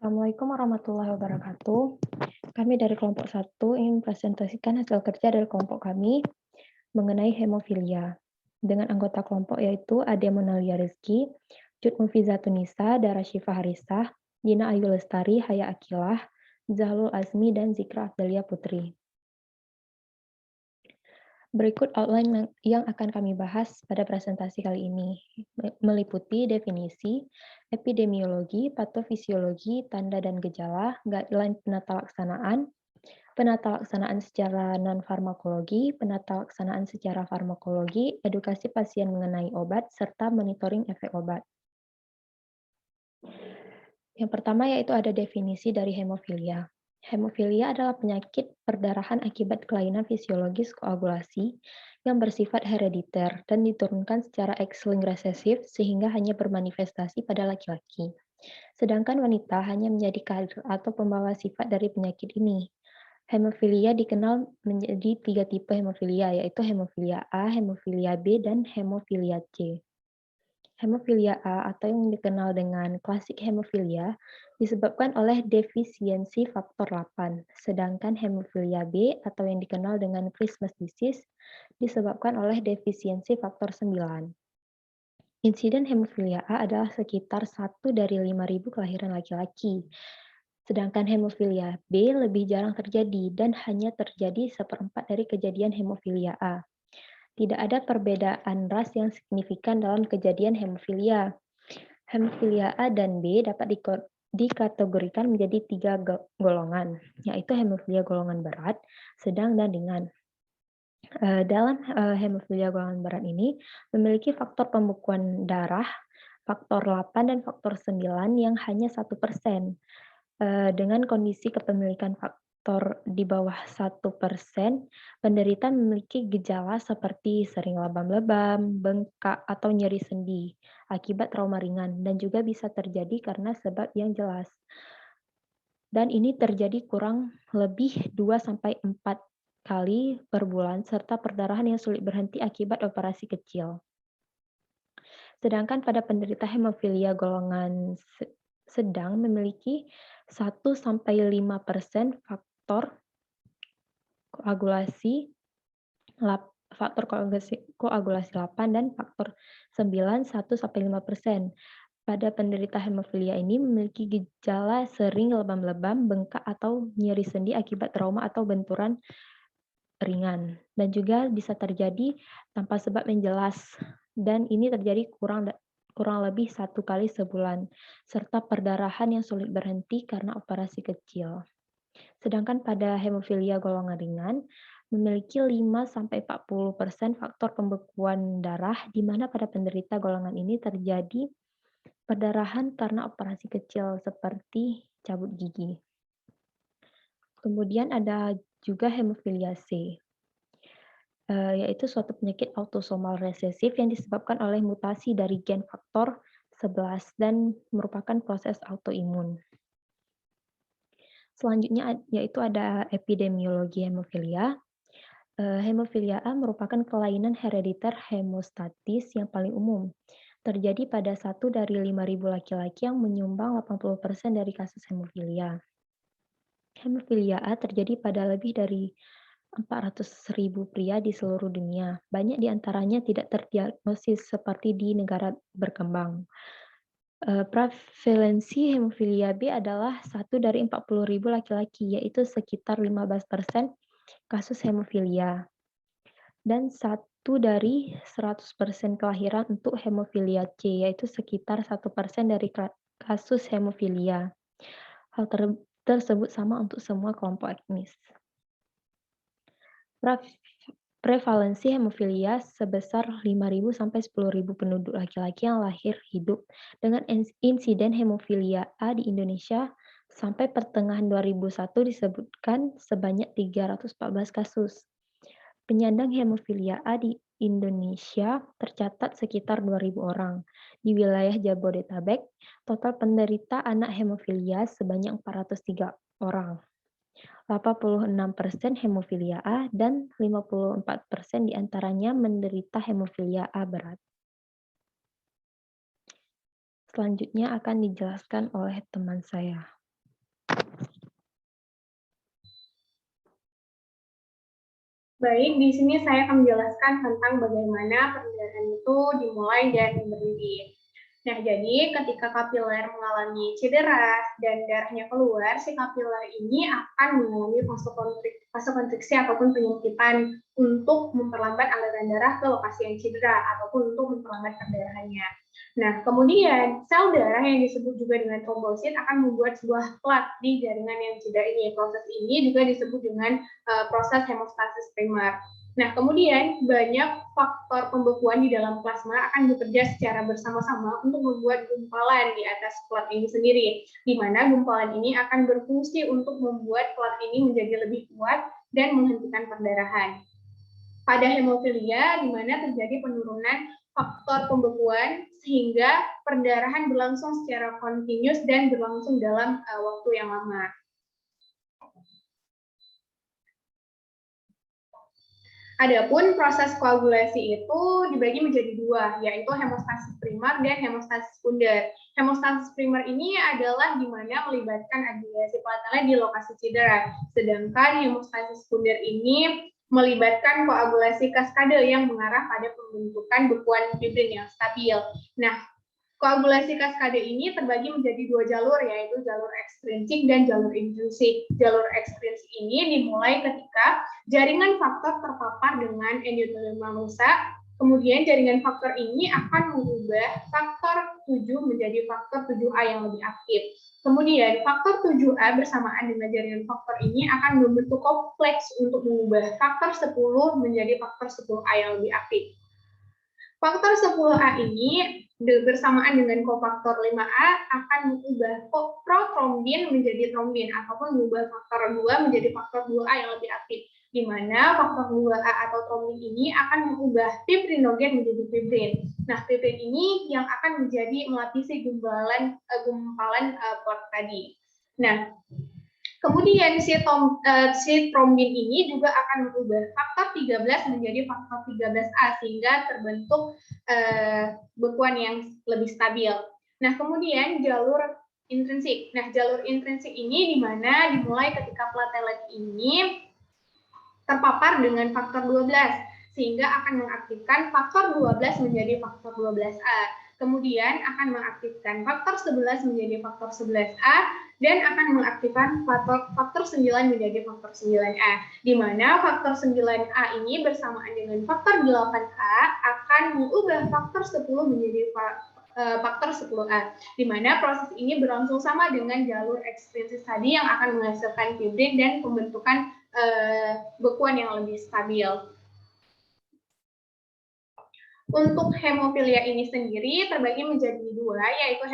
Assalamualaikum warahmatullahi wabarakatuh. Kami dari kelompok satu ingin presentasikan hasil kerja dari kelompok kami mengenai hemofilia. Dengan anggota kelompok yaitu Ade Monalia Rizky, Jud Mufizatunisa, Dara Syifa Harisah, Dina Ayu Lestari, Haya Akilah, Zahlul Azmi, dan Zikra Afdalia Putri. Berikut outline yang akan kami bahas pada presentasi kali ini, meliputi definisi, epidemiologi, patofisiologi, tanda dan gejala, guideline penata laksanaan secara non-farmakologi, penata laksanaan secara farmakologi, edukasi pasien mengenai obat, serta monitoring efek obat. Yang pertama yaitu ada definisi dari hemofilia. Hemofilia adalah penyakit perdarahan akibat kelainan fisiologis koagulasi yang bersifat herediter dan diturunkan secara X-linked resesif sehingga hanya bermanifestasi pada laki-laki. Sedangkan wanita hanya menjadi kader atau pembawa sifat dari penyakit ini. Hemofilia dikenal menjadi 3 tipe hemofilia, yaitu hemofilia A, hemofilia B, dan hemofilia C. Hemofilia A atau yang dikenal dengan klasik hemofilia disebabkan oleh defisiensi faktor 8, sedangkan hemofilia B atau yang dikenal dengan Christmas disease disebabkan oleh defisiensi faktor 9. Insiden hemofilia A adalah sekitar 1 dari 5.000 kelahiran laki-laki, sedangkan hemofilia B lebih jarang terjadi dan hanya terjadi seperempat dari kejadian hemofilia A. Tidak ada perbedaan ras yang signifikan dalam kejadian hemofilia. Hemofilia A dan B dapat dikategorikan menjadi 3 golongan, yaitu hemofilia golongan berat, sedang, dan ringan. Dalam hemofilia golongan berat ini memiliki faktor pembekuan darah, faktor 8 dan faktor 9 yang hanya 1%. Dengan kondisi kepemilikan faktor di bawah 1%, penderita memiliki gejala seperti sering lebam-lebam, bengkak, atau nyeri sendi akibat trauma ringan, dan juga bisa terjadi karena sebab yang jelas. Dan ini terjadi kurang lebih 2-4 kali per bulan, serta perdarahan yang sulit berhenti akibat operasi kecil. Sedangkan pada penderita hemofilia golongan sedang memiliki 1-5% koagulasi koagulasi 8 dan faktor 9 1-5%. Pada penderita hemofilia ini memiliki gejala sering lebam-lebam, bengkak, atau nyeri sendi akibat trauma atau benturan ringan, dan juga bisa terjadi tanpa sebab yang jelas, dan ini terjadi kurang lebih 1 kali sebulan, serta perdarahan yang sulit berhenti karena operasi kecil. Sedangkan pada hemofilia golongan ringan, memiliki 5-40% faktor pembekuan darah, di mana pada penderita golongan ini terjadi perdarahan karena operasi kecil seperti cabut gigi. Kemudian ada juga hemofilia C, yaitu suatu penyakit autosomal resesif yang disebabkan oleh mutasi dari gen faktor 11 dan merupakan proses autoimun. Selanjutnya yaitu ada epidemiologi hemofilia. Hemofilia A merupakan kelainan herediter hemostatis yang paling umum. Terjadi pada 1 dari 5.000 laki-laki yang menyumbang 80% dari kasus hemofilia. Hemofilia A terjadi pada lebih dari 400.000 pria di seluruh dunia. Banyak di antaranya tidak terdiagnosis seperti di negara berkembang. Prevalensi hemofilia B adalah 1 dari 40.000 laki-laki, yaitu sekitar 15% kasus hemofilia. Dan 1 dari 100% kelahiran untuk hemofilia C, yaitu sekitar 1% dari kasus hemofilia. Hal tersebut sama untuk semua kelompok etnis. Prevalensi hemofilia sebesar 5.000 sampai 10.000 penduduk laki-laki yang lahir hidup, dengan insiden hemofilia A di Indonesia sampai pertengahan 2001 disebutkan sebanyak 314 kasus. Penyandang hemofilia A di Indonesia tercatat sekitar 2.000 orang. Di wilayah Jabodetabek, total penderita anak hemofilia sebanyak 403 orang. 86% hemofilia A dan 54% diantaranya menderita hemofilia A berat. Selanjutnya akan dijelaskan oleh teman saya. Baik, di sini saya akan menjelaskan tentang bagaimana perdarahan itu dimulai dan berhenti. Nah, jadi ketika kapiler mengalami cedera dan darahnya keluar, si kapiler ini akan mengalami vasokonstriksi ataupun penyempitan untuk memperlambat aliran darah ke lokasi yang cedera ataupun untuk memperlambat perdarahannya. Nah, kemudian sel darah yang disebut juga dengan trombosit akan membuat sebuah plat di jaringan yang cedera ini. Proses ini juga disebut dengan proses hemostasis primer. Nah, kemudian banyak faktor pembekuan di dalam plasma akan bekerja secara bersama-sama untuk membuat gumpalan di atas plat ini sendiri, di mana gumpalan ini akan berfungsi untuk membuat plat ini menjadi lebih kuat dan menghentikan perdarahan. Pada hemofilia, di mana terjadi penurunan faktor pembekuan sehingga perdarahan berlangsung secara kontinus dan berlangsung dalam waktu yang lama. Adapun proses koagulasi itu dibagi menjadi dua, yaitu hemostasis primer dan hemostasis sekunder. Hemostasis primer ini adalah di mana melibatkan agregasi platelet di lokasi cedera, sedangkan hemostasis sekunder ini melibatkan koagulasi kaskade yang mengarah pada pembentukan bekuan fibrin yang stabil. Nah, koagulasi kaskade ini terbagi menjadi dua jalur, yaitu jalur ekstrinsik dan jalur intrinsik. Jalur ekstrinsik ini dimulai ketika jaringan faktor terpapar dengan endotelema rusak, kemudian jaringan faktor ini akan mengubah faktor 7 menjadi faktor 7A yang lebih aktif. Kemudian faktor 7A bersamaan dengan jaringan faktor ini akan membentuk kompleks untuk mengubah faktor 10 menjadi faktor 10A yang lebih aktif. Faktor 10A ini bersamaan dengan kofaktor 5A akan mengubah protrombin menjadi trombin ataupun mengubah faktor 2 menjadi faktor 2A yang lebih aktif, di mana faktor 2A atau trombin ini akan mengubah fibrinogen menjadi fibrin. Nah, fibrin ini yang akan menjadi melapisi gumpalan plak tadi. Nah, kemudian si trombin ini juga akan mengubah faktor 13 menjadi faktor 13A sehingga terbentuk bekuan yang lebih stabil. Nah, kemudian jalur intrinsik. Nah, jalur intrinsik ini di mana dimulai ketika platelet ini terpapar dengan faktor 12 sehingga akan mengaktifkan faktor 12 menjadi faktor 12A. Kemudian akan mengaktifkan faktor 11 menjadi faktor 11A dan akan mengaktifkan faktor 9 menjadi faktor 9A, di mana faktor 9A ini bersamaan dengan faktor 8A akan mengubah faktor 10 menjadi faktor 10A, di mana proses ini berlangsung sama dengan jalur ekstrinsik tadi yang akan menghasilkan fibrin dan pembentukan bekuan yang lebih stabil. Untuk hemofilia ini sendiri terbagi menjadi dua, yaitu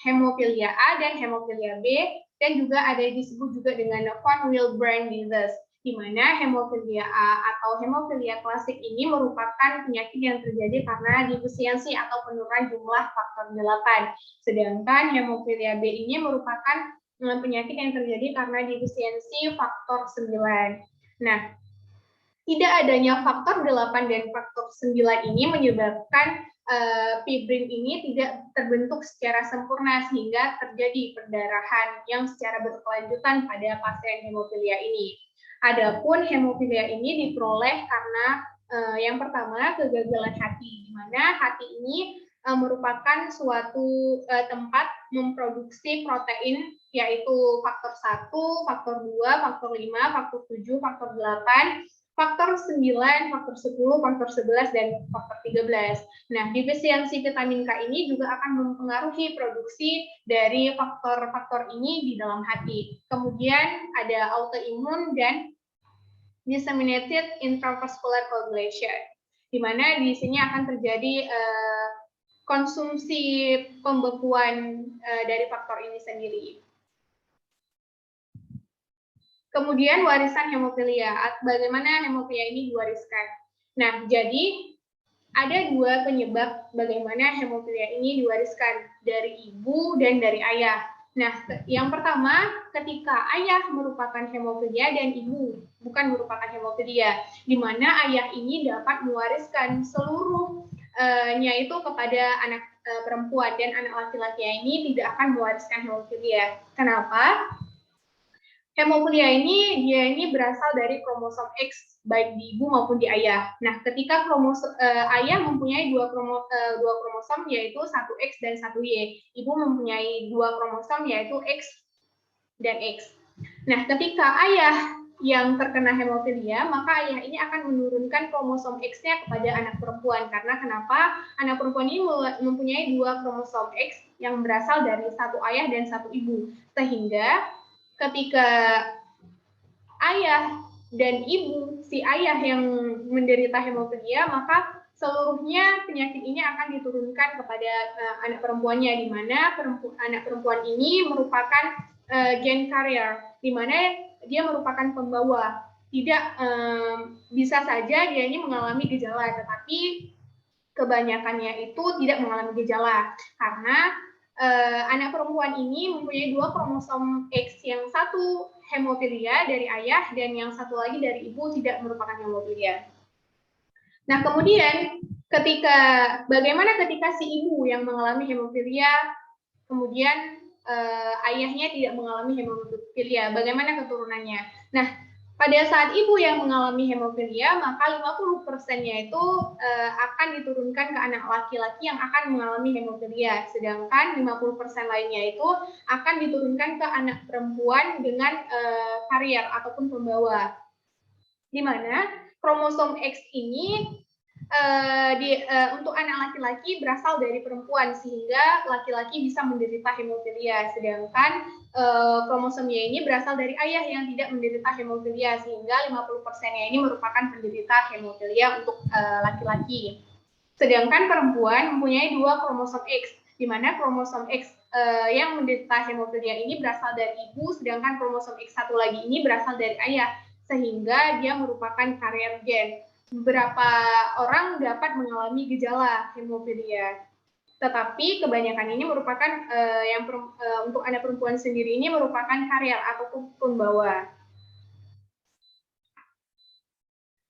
hemofilia A dan hemofilia B, dan juga ada disebut juga dengan von Willebrand disease, di mana hemofilia A atau hemofilia klasik ini merupakan penyakit yang terjadi karena defisiensi atau penurunan jumlah faktor 8. Sedangkan hemofilia B ini merupakan penyakit yang terjadi karena defisiensi faktor 9. Nah, tidak adanya faktor 8 dan faktor 9 ini menyebabkan fibrin ini tidak terbentuk secara sempurna sehingga terjadi perdarahan yang secara berkelanjutan pada pasien hemofilia ini. Adapun hemofilia ini diperoleh karena yang pertama kegagalan hati, di mana hati ini merupakan suatu tempat memproduksi protein yaitu faktor 1, faktor 2, faktor 5, faktor 7, faktor 8, faktor 9, faktor 10, faktor 11, dan faktor 13. Nah, defisiensi vitamin K ini juga akan mempengaruhi produksi dari faktor-faktor ini di dalam hati. Kemudian ada autoimun dan disseminated intravascular coagulation, di mana di sini akan terjadi konsumsi pembekuan dari faktor ini sendiri. Kemudian warisan hemofilia, bagaimana hemofilia ini diwariskan. Nah, jadi ada dua penyebab bagaimana hemofilia ini diwariskan, dari ibu dan dari ayah. Nah, yang pertama ketika ayah merupakan hemofilia dan ibu bukan merupakan hemofilia, di mana ayah ini dapat mewariskan seluruhnya itu kepada anak perempuan dan anak laki-laki ini tidak akan mewariskan hemofilia. Kenapa? Hemofilia ini berasal dari kromosom X baik di ibu maupun di ayah. Nah, ketika ayah mempunyai dua kromosom yaitu satu X dan satu Y, ibu mempunyai dua kromosom yaitu X dan X. Nah, ketika ayah yang terkena hemofilia, maka ayah ini akan menurunkan kromosom X-nya kepada anak perempuan. Karena kenapa? Anak perempuan ini mempunyai dua kromosom X yang berasal dari satu ayah dan satu ibu. Sehingga ketika ayah dan ibu, si ayah yang menderita hemofilia, maka seluruhnya penyakit ini akan diturunkan kepada anak perempuannya, di mana anak perempuan ini merupakan gen carrier, di mana dia merupakan pembawa. Tidak bisa saja dia ini mengalami gejala, tetapi kebanyakannya itu tidak mengalami gejala karena anak perempuan ini mempunyai dua kromosom X, yang satu hemofilia dari ayah dan yang satu lagi dari ibu tidak merupakan hemofilia. Nah, kemudian bagaimana ketika si ibu yang mengalami hemofilia, kemudian ayahnya tidak mengalami hemofilia, bagaimana keturunannya? Nah, pada saat ibu yang mengalami hemofilia, maka 50%-nya itu akan diturunkan ke anak laki-laki yang akan mengalami hemofilia, sedangkan 50% lainnya itu akan diturunkan ke anak perempuan dengan karier ataupun pembawa. Di mana kromosom X ini untuk anak laki-laki berasal dari perempuan, sehingga laki-laki bisa menderita hemofilia, sedangkan kromosom Y ini berasal dari ayah yang tidak menderita hemofilia, sehingga 50%-nya ini merupakan penderita hemofilia untuk laki-laki. Sedangkan perempuan mempunyai dua kromosom X, di mana kromosom X yang menderita hemofilia ini berasal dari ibu, sedangkan kromosom X satu lagi ini berasal dari ayah, sehingga dia merupakan karier gen. Beberapa orang dapat mengalami gejala hemofilia, tetapi kebanyakan ini merupakan untuk anak perempuan sendiri ini merupakan karier ataupun pembawa.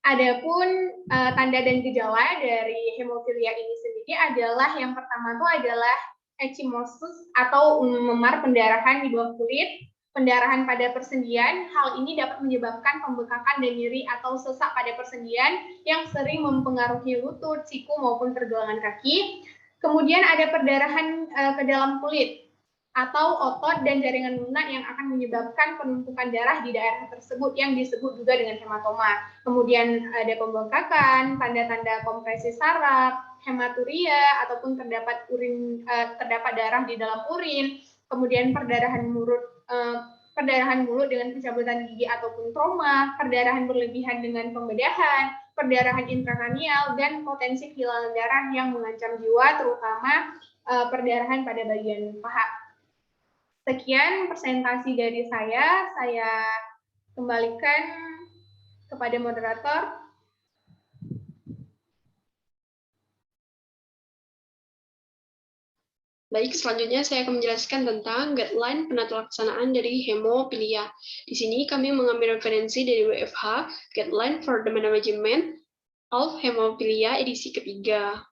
Adapun tanda dan gejala dari hemofilia ini sendiri adalah yang pertama itu adalah ecchymosis atau memar pendarahan di bawah kulit, pendarahan pada persendian. Hal ini dapat menyebabkan pembekakan dan nyeri atau sesak pada persendian yang sering mempengaruhi lutut, siku maupun pergelangan kaki. Kemudian ada perdarahan ke dalam kulit atau otot dan jaringan lunak yang akan menyebabkan penumpukan darah di daerah tersebut yang disebut juga dengan hematoma. Kemudian ada pembengkakan, tanda-tanda kompresi saraf, hematuria ataupun terdapat darah di dalam urin, kemudian perdarahan mulut dengan pencabutan gigi ataupun trauma, perdarahan berlebihan dengan pembedahan, perdarahan intrakranial, dan potensi kehilangan darah yang mengancam jiwa, terutama perdarahan pada bagian paha. Sekian presentasi dari saya kembalikan kepada moderator. Baik, selanjutnya saya akan menjelaskan tentang guideline penata laksanaan dari hemofilia. Di sini kami mengambil referensi dari WFH, Guideline for the Management of Hemophilia edisi ketiga.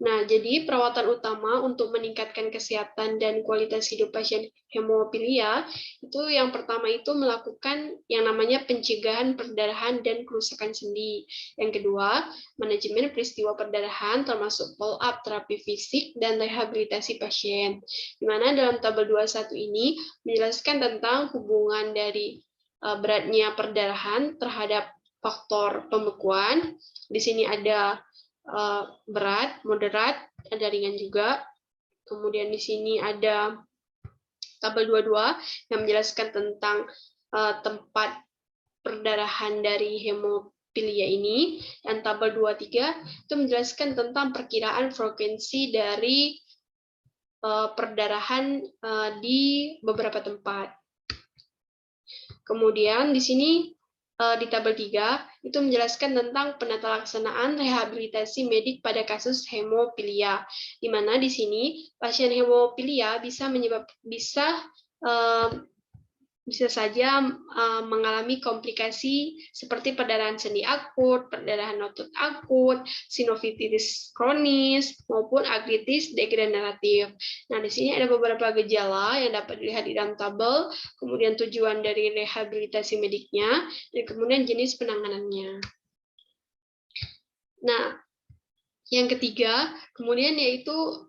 Nah, jadi perawatan utama untuk meningkatkan kesehatan dan kualitas hidup pasien hemofilia itu yang pertama itu melakukan yang namanya pencegahan perdarahan dan kerusakan sendi. Yang kedua, manajemen peristiwa perdarahan termasuk follow-up terapi fisik dan rehabilitasi pasien. Di mana dalam tabel 21 ini menjelaskan tentang hubungan dari beratnya perdarahan terhadap faktor pembekuan. Di sini ada berat, moderat, ada ringan juga. Kemudian di sini ada tabel 22 yang menjelaskan tentang tempat perdarahan dari hemofilia ini, dan tabel 23 itu menjelaskan tentang perkiraan frekuensi dari perdarahan di beberapa tempat. Kemudian di sini di tabel 3 itu menjelaskan tentang penata laksanaan rehabilitasi medik pada kasus hemofilia, di mana di sini pasien hemofilia bisa bisa saja mengalami komplikasi seperti perdarahan sendi akut, perdarahan otot akut, sinovititis kronis, maupun artritis degeneratif. Nah, di sini ada beberapa gejala yang dapat dilihat di dalam tabel, kemudian tujuan dari rehabilitasi mediknya, dan kemudian jenis penanganannya. Nah, yang ketiga, kemudian yaitu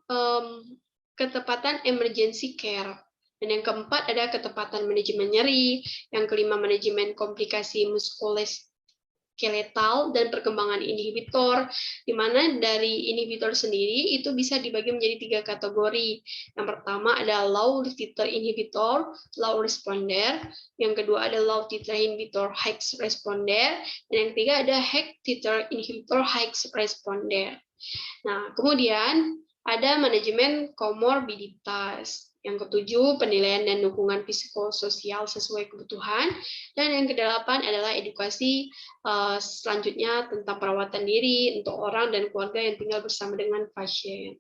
ketepatan emergency care. Dan yang keempat ada ketepatan manajemen nyeri, yang kelima manajemen komplikasi muskuloskeletal dan perkembangan inhibitor, di mana dari inhibitor sendiri itu bisa dibagi menjadi 3 kategori. Yang pertama ada low titer inhibitor, low responder, yang kedua ada low titer inhibitor, high responder, dan yang ketiga ada high titer inhibitor, high responder. Nah, kemudian ada manajemen komorbiditas. Yang ketujuh, penilaian dan dukungan psikososial sesuai kebutuhan. Dan yang kedelapan adalah edukasi selanjutnya tentang perawatan diri untuk orang dan keluarga yang tinggal bersama dengan pasien.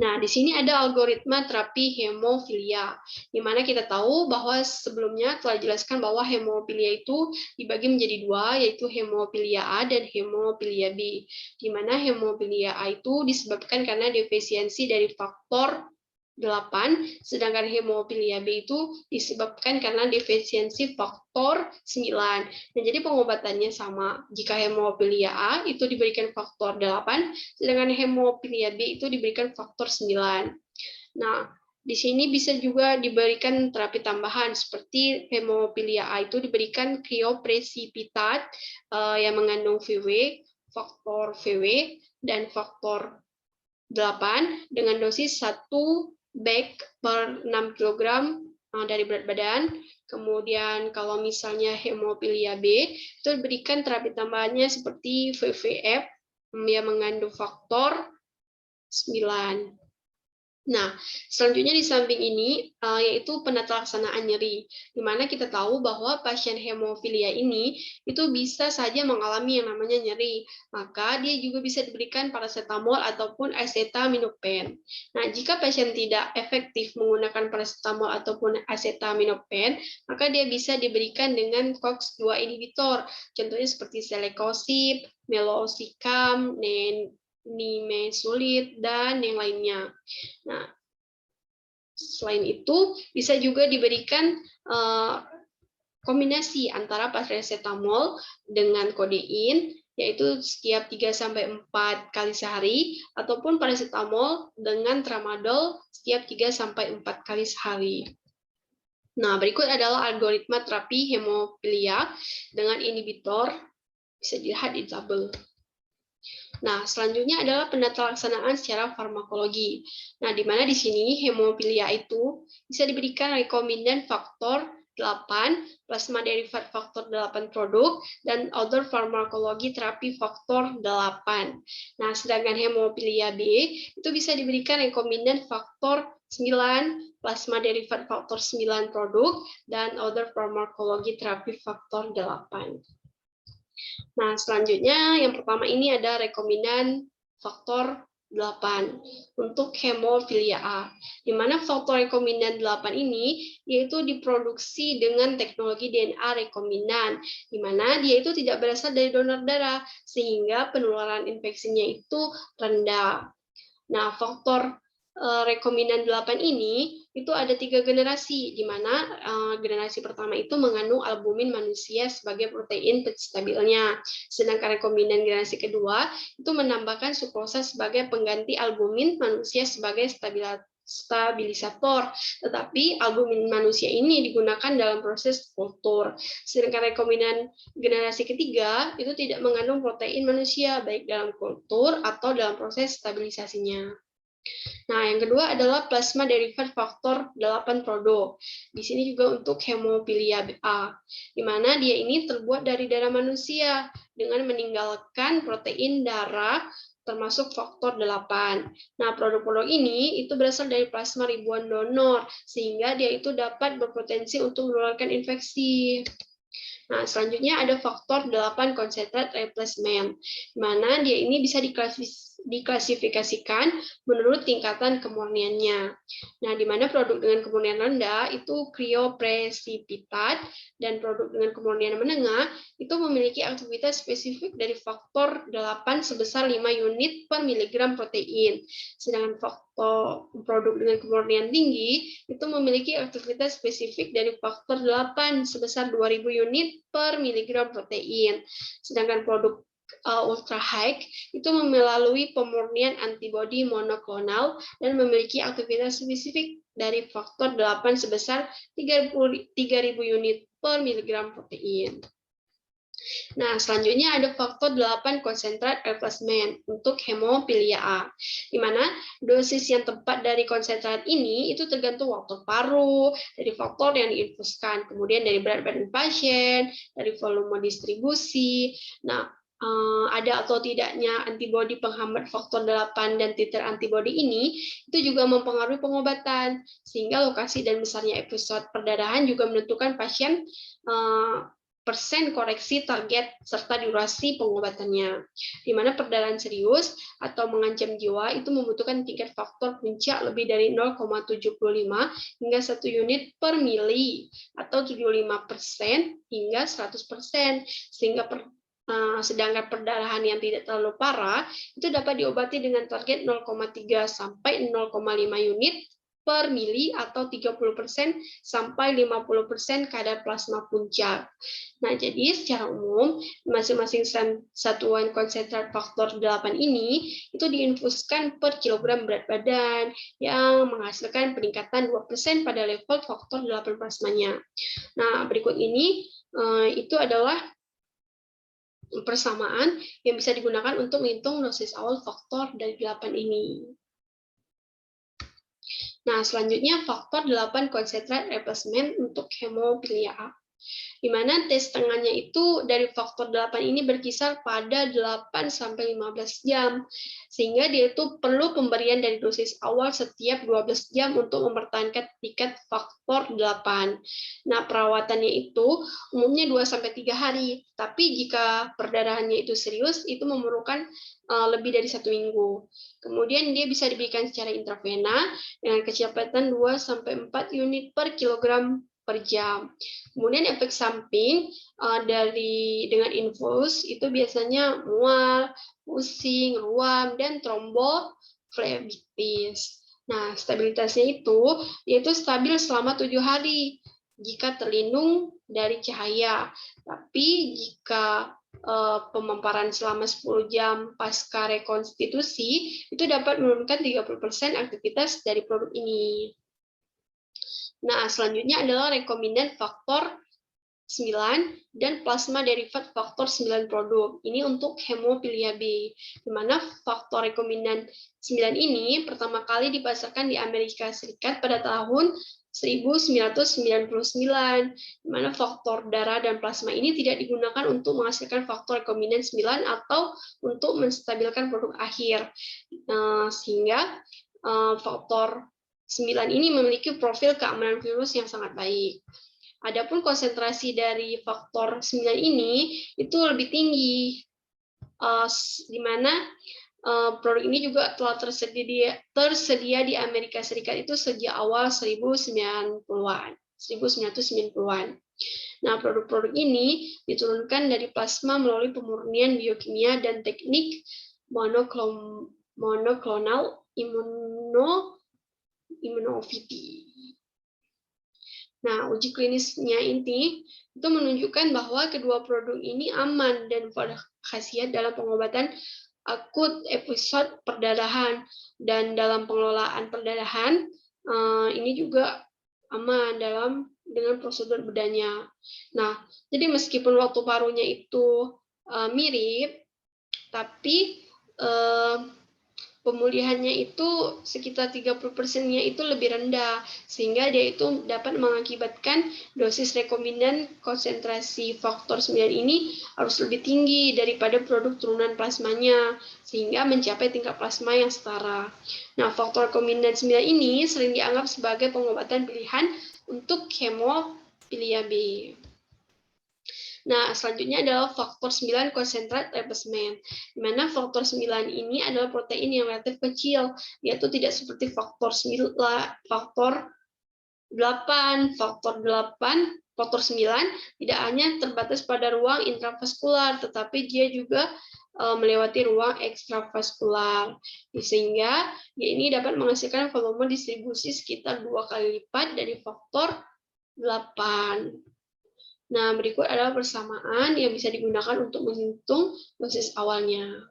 Nah, di sini ada algoritma terapi hemofilia, di mana kita tahu bahwa sebelumnya telah dijelaskan bahwa hemofilia itu dibagi menjadi 2, yaitu hemofilia A dan hemofilia B, di mana hemofilia A itu disebabkan karena defisiensi dari faktor 8, sedangkan hemofilia B itu disebabkan karena defisiensi faktor 9. Dan jadi pengobatannya sama. Jika hemofilia A itu diberikan faktor 8, sedangkan hemofilia B itu diberikan faktor 9. Nah, di sini bisa juga diberikan terapi tambahan seperti hemofilia A itu diberikan kriopresipitat yang mengandung VW, faktor VW, dan faktor 8 dengan dosis 1 bag per 6 kg dari berat badan. Kemudian kalau misalnya hemofilia B, itu diberikan terapi tambahannya seperti VVF yang mengandung faktor 9. Nah, selanjutnya di samping ini yaitu penata laksanaan nyeri, di mana kita tahu bahwa pasien hemofilia ini itu bisa saja mengalami yang namanya nyeri, maka dia juga bisa diberikan paracetamol ataupun acetaminophen. Nah, jika pasien tidak efektif menggunakan paracetamol ataupun acetaminophen, maka dia bisa diberikan dengan COX-2 inhibitor, contohnya seperti selekosip, meloxicam, nimesulid, dan yang lainnya. Nah, selain itu bisa juga diberikan kombinasi antara paracetamol dengan kodein, yaitu setiap 3-4 kali sehari, ataupun paracetamol dengan tramadol setiap 3-4 kali sehari. Nah, berikut adalah algoritma terapi hemofilia dengan inhibitor, bisa dilihat di tabel. Nah, selanjutnya adalah penata laksanaan secara farmakologi. Nah, di mana di sini hemofilia itu bisa diberikan rekombinan faktor 8, plasma derivat faktor 8 produk, dan other farmakologi terapi faktor 8. Nah, sedangkan hemofilia B itu bisa diberikan rekombinan faktor 9, plasma derivat faktor 9 produk, dan other farmakologi terapi faktor 8. Nah, selanjutnya yang pertama ini ada rekombinan faktor 8 untuk hemofilia A, di mana faktor rekombinan 8 ini yaitu diproduksi dengan teknologi DNA rekombinan, di mana dia itu tidak berasal dari donor darah, sehingga penularan infeksinya itu rendah. Nah, faktor rekombinan 8 ini itu ada 3 generasi, di mana generasi pertama itu mengandung albumin manusia sebagai protein stabilnya, sedangkan rekombinan generasi kedua itu menambahkan sukrosa sebagai pengganti albumin manusia sebagai stabilisator, tetapi albumin manusia ini digunakan dalam proses kultur. Sedangkan rekombinan generasi ketiga itu tidak mengandung protein manusia baik dalam kultur atau dalam proses stabilisasinya. Nah, yang kedua adalah plasma derivat faktor 8 produk. Di sini juga untuk hemofilia A, di mana dia ini terbuat dari darah manusia dengan meninggalkan protein darah termasuk faktor 8. Nah, produk-produk ini itu berasal dari plasma ribuan donor, sehingga dia itu dapat berpotensi untuk menularkan infeksi. Nah, selanjutnya ada faktor 8 concentrat replacement, di mana dia ini bisa diklasifikasikan menurut tingkatan kemurniannya. Nah, di mana produk dengan kemurnian rendah itu kriopresipitat, dan produk dengan kemurnian menengah itu memiliki aktivitas spesifik dari faktor 8 sebesar 5 unit per miligram protein. Sedangkan produk dengan kemurnian tinggi itu memiliki aktivitas spesifik dari faktor 8 sebesar 2000 unit per miligram protein. Sedangkan produk ultra high itu melalui pemurnian antibodi monoklonal dan memiliki aktivitas spesifik dari faktor 8 sebesar 3000 unit per miligram protein. Nah, selanjutnya ada faktor 8 konsentrat replacement untuk hemofilia A, di mana dosis yang tepat dari konsentrat ini itu tergantung waktu paru, dari faktor yang diinfuskan, kemudian dari berat badan pasien, dari volume distribusi. Nah, ada atau tidaknya antibodi penghambat faktor 8 dan titer antibodi ini itu juga mempengaruhi pengobatan, sehingga lokasi dan besarnya episode perdarahan juga menentukan pasien persen koreksi target serta durasi pengobatannya, di mana perdarahan serius atau mengancam jiwa itu membutuhkan tingkat faktor puncak lebih dari 0,75 hingga 1 unit per mili atau 75% hingga 100%, sehingga sedangkan perdarahan yang tidak terlalu parah itu dapat diobati dengan target 0,3 sampai 0,5 unit per mili atau 30% sampai 50% kadar plasma puncak. Nah, jadi secara umum masing-masing satuan konsentrat faktor 8 ini itu diinfuskan per kilogram berat badan yang menghasilkan peningkatan 2% pada level faktor 8 plasmanya. Nah, berikut ini itu adalah persamaan yang bisa digunakan untuk menghitung dosis awal faktor dari 8 ini. Nah, selanjutnya faktor 8 konsentrat replacement untuk hemofilia A, di mana tes tengahnya itu dari faktor 8 ini berkisar pada 8-15 jam, sehingga dia itu perlu pemberian dari dosis awal setiap 12 jam untuk mempertahankan tingkat faktor 8. Nah, perawatannya itu umumnya 2-3 hari, tapi jika perdarahannya itu serius, itu memerlukan lebih dari 1 minggu. Kemudian dia bisa diberikan secara intravena dengan kecepatan 2-4 unit per kilogram per jam. Kemudian efek samping dengan infus itu biasanya mual, pusing, ruam, dan tromboflebitis. Nah, stabilitasnya itu yaitu stabil selama 7 hari jika terlindung dari cahaya. Tapi jika pemaparan selama 10 jam pasca rekonstitusi itu dapat menurunkan 30% aktivitas dari produk ini. Nah, selanjutnya adalah rekombinan faktor 9 dan plasma derivat faktor 9 produk. Ini untuk hemofilia B, di mana faktor rekombinan 9 ini pertama kali dipasarkan di Amerika Serikat pada tahun 1999, di mana faktor darah dan plasma ini tidak digunakan untuk menghasilkan faktor rekombinan 9 atau untuk menstabilkan produk akhir, sehingga faktor 9 ini memiliki profil keamanan virus yang sangat baik. Adapun konsentrasi dari faktor 9 ini itu lebih tinggi, di mana produk ini juga telah tersedia di Amerika Serikat itu sejak awal 1990-an. Nah, produk-produk ini diturunkan dari plasma melalui pemurnian biokimia dan teknik monoklonal immunophiti. Nah, uji klinisnya ini itu menunjukkan bahwa kedua produk ini aman dan berkhasiat dalam pengobatan akut episode perdarahan, dan dalam pengelolaan perdarahan ini juga aman dengan prosedur bedanya. Nah, jadi meskipun waktu parunya itu mirip, tapi pemulihannya itu sekitar 30%-nya itu lebih rendah, sehingga dia itu dapat mengakibatkan dosis rekombinan konsentrasi faktor 9 ini harus lebih tinggi daripada produk turunan plasmanya, sehingga mencapai tingkat plasma yang setara. Nah, faktor rekombinan 9 ini sering dianggap sebagai pengobatan pilihan untuk hemofilia B. Nah, selanjutnya adalah faktor 9 konsentrat replesemen. Di mana faktor 9 ini adalah protein yang relatif kecil, yaitu tidak seperti faktor 9, faktor 8, faktor 9 tidak hanya terbatas pada ruang intravaskular, tetapi dia juga melewati ruang ekstravaskular. Sehingga ini dapat menghasilkan volume distribusi sekitar 2 kali lipat dari faktor 8. Nah, berikut adalah persamaan yang bisa digunakan untuk menghitung dosis awalnya.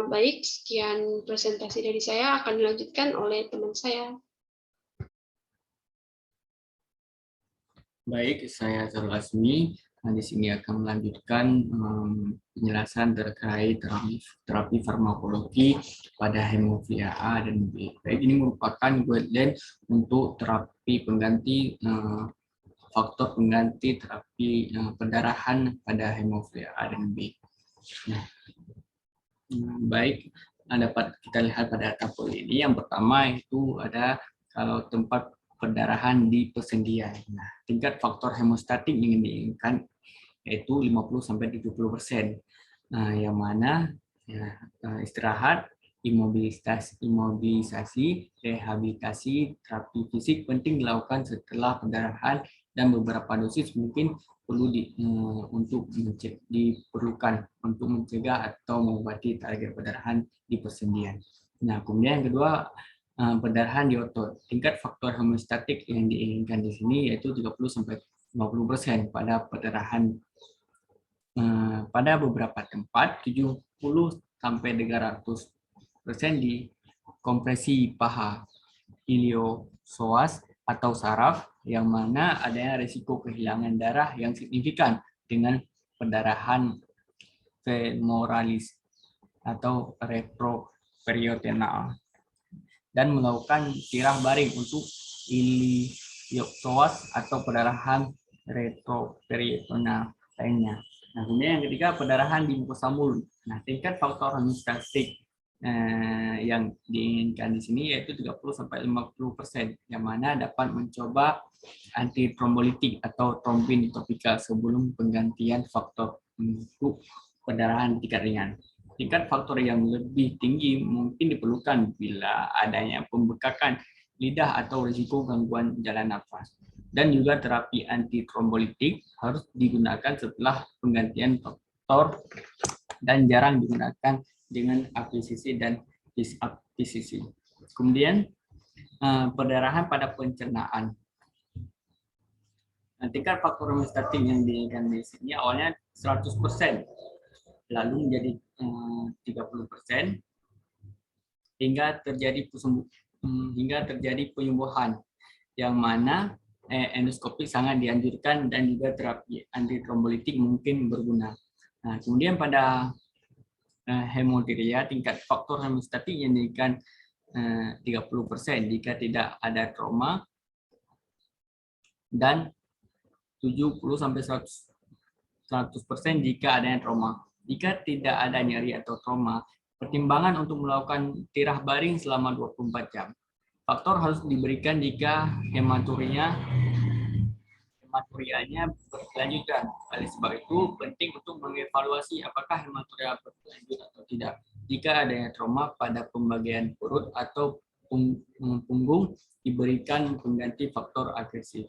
Baik, sekian presentasi dari saya, akan dilanjutkan oleh teman saya. Baik, saya Zarul Asmi. Di sini akan melanjutkan penjelasan terkait terapi farmakologi pada hemofilia A dan B. Baik, ini merupakan guideline untuk terapi pengganti faktor pengganti terapi pendarahan pada hemofilia A dan B. Nah, baik, dapat kita lihat pada tabel ini. Yang pertama itu ada kalau tempat perdarahan di persendian. Nah, tingkat faktor hemostatik yang diinginkan yaitu 50-70%. Nah, yang mana ya, istirahat, imobilisasi, rehabilitasi, terapi fisik penting dilakukan setelah pendarahan dan beberapa dosis mungkin perlu diperlukan untuk mencegah atau mengobati target perdarahan di persendian. Nah, kemudian yang kedua, perdarahan di otot. Tingkat faktor hemostatik yang diinginkan di sini yaitu 30-50% pada perdarahan. Pada beberapa tempat 70-300% di kompresi paha, iliosoas atau saraf, yang mana adanya risiko kehilangan darah yang signifikan dengan perdarahan femoralis atau retroperitoneal, dan melakukan tirah baring untuk iliosoas atau perdarahan retroperitoneal lainnya. Nah, kemudian yang ketiga, perdarahan di mukosa mulut. Nah, tingkat faktor hemostatik yang diinginkan di sini yaitu 30-50%, yang mana dapat mencoba antitrombolitik atau trombin topikal sebelum penggantian faktor untuk perdarahan tingkat ringan. Tingkat faktor yang lebih tinggi mungkin diperlukan bila adanya pembekakan lidah atau risiko gangguan jalan nafas. Dan juga terapi antitrombolitik harus digunakan setelah penggantian faktor dan jarang digunakan dengan akuisisi dan disakuisisi. Kemudian perdarahan pada pencernaan. Tingkat faktor hemostatik yang diinginkan di sini awalnya 100%, lalu menjadi 30% hingga terjadi penyembuhan, yang mana endoskopi sangat dianjurkan dan juga terapi antitrombolitik mungkin berguna. Nah, kemudian pada hemodiuria, tingkat faktor hemostatik yang diinginkan 30% jika tidak ada trauma dan 70-100% jika adanya trauma. Jika tidak ada nyeri atau trauma, pertimbangan untuk melakukan tirah baring selama 24 jam. Faktor harus diberikan jika hematurianya berkelanjutan. Oleh sebab itu, penting untuk mengevaluasi apakah hematuria berlanjut atau tidak. Jika adanya trauma pada pembagian perut atau punggung, diberikan pengganti faktor agresif.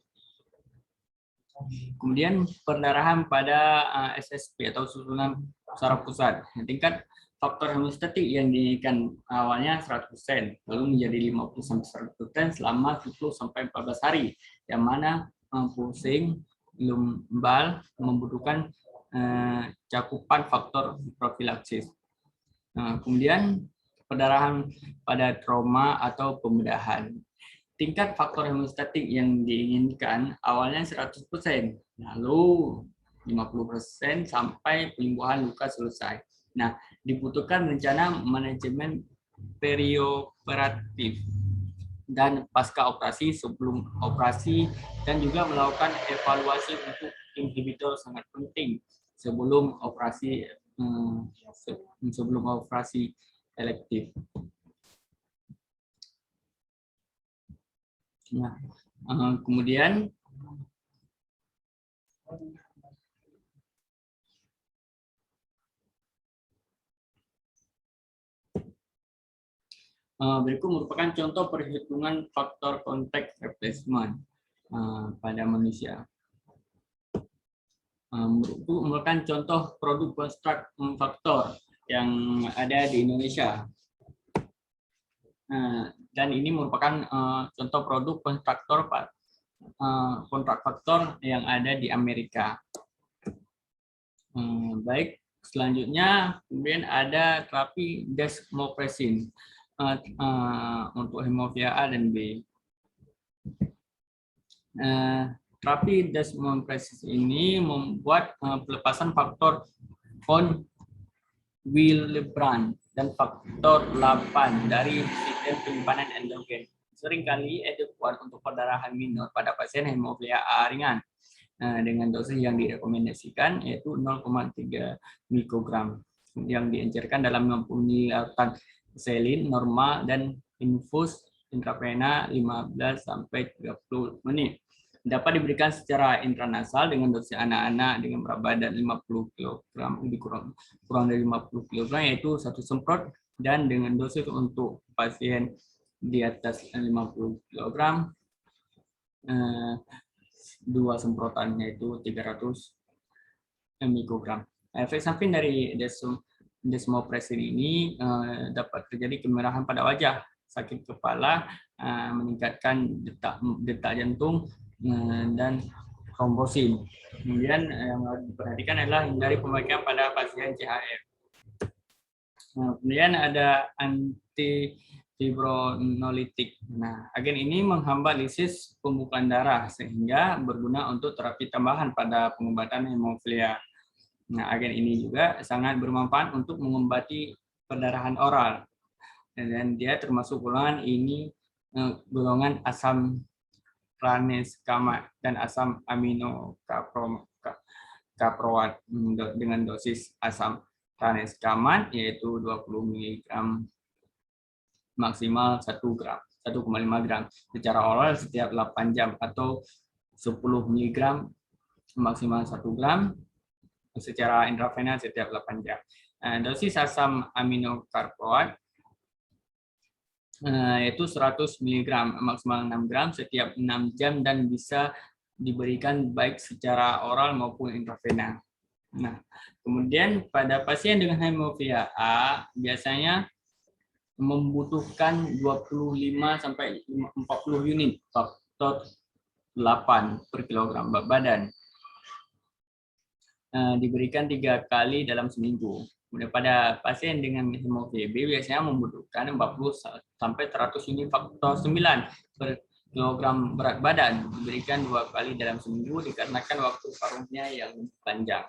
Kemudian perdarahan pada SSP atau susunan saraf pusat. Tingkat faktor hemostatik yang diinginkan awalnya 100%, lalu menjadi 50-100% selama 10-14 hari, yang mana pusing, lumbal membutuhkan cakupan faktor profilaksis. Kemudian perdarahan pada trauma atau pembedahan. Tingkat faktor hemostatik yang diinginkan awalnya 100%, lalu 50% sampai penyembuhan luka selesai. Nah, dibutuhkan rencana manajemen perioperatif dan pasca operasi, sebelum operasi, dan juga melakukan evaluasi untuk inhibitor sangat penting sebelum operasi elektif. Nah, kemudian Berikut merupakan contoh perhitungan faktor konteks replacement pada manusia. Merupakan contoh produk konstruk faktor yang ada di Indonesia. Dan ini merupakan contoh produk kontrak faktor yang ada di Amerika. Baik, selanjutnya kemudian ada terapi desmopressin untuk hemofilia A dan B. Terapi desmopressin ini membuat pelepasan faktor von Willebrand dan faktor 8 dari sistem penyimpanan endogen. Seringkali adekuat untuk perdarahan minor pada pasien hemofilia A ringan dengan dosis yang direkomendasikan yaitu 0,3 mikrogram yang diencerkan dalam 60 ml selin normal dan infus intravena 15 sampai 30 menit. Dapat diberikan secara intranasal dengan dosis anak-anak dengan berat badan 50 kg, lebih kurang dari 50 kg yaitu 1 semprot, dan dengan dosis untuk pasien di atas 50 kg 2 semprotan yaitu 300 mikrogram. Efek samping dari desmopressin ini dapat terjadi kemerahan pada wajah, sakit kepala, meningkatkan detak jantung, dan trombosin. Kemudian yang harus diperhatikan adalah hindari pemakaian pada pasien CHF. Kemudian ada antifibronolitik. Agen ini menghambat lisis pembukaan darah sehingga berguna untuk terapi tambahan pada pengobatan hemofilia. Agen ini juga sangat bermanfaat untuk mengobati perdarahan oral. Dan dia termasuk golongan asam tranexamat dan asam aminokaproat dengan dosis asam tranexamat yaitu 20 mg maksimal 1 gram, 1,5 gram secara oral setiap 8 jam atau 10 mg maksimal 1 gram secara intravena setiap 8 jam. Dosis asam aminokaproat yaitu 100 mg maksimal 6 gram setiap 6 jam dan bisa diberikan baik secara oral maupun intravena. Kemudian pada pasien dengan hemofilia A biasanya membutuhkan 25 sampai 40 unit faktor 8 per kilogram berat badan. Diberikan 3 kali dalam seminggu. Kemudian pada pasien dengan hemofilia B biasanya membutuhkan 40 sampai 100 unit faktor 9 per kilogram berat badan. Diberikan 2 kali dalam seminggu dikarenakan waktu paruhnya yang panjang.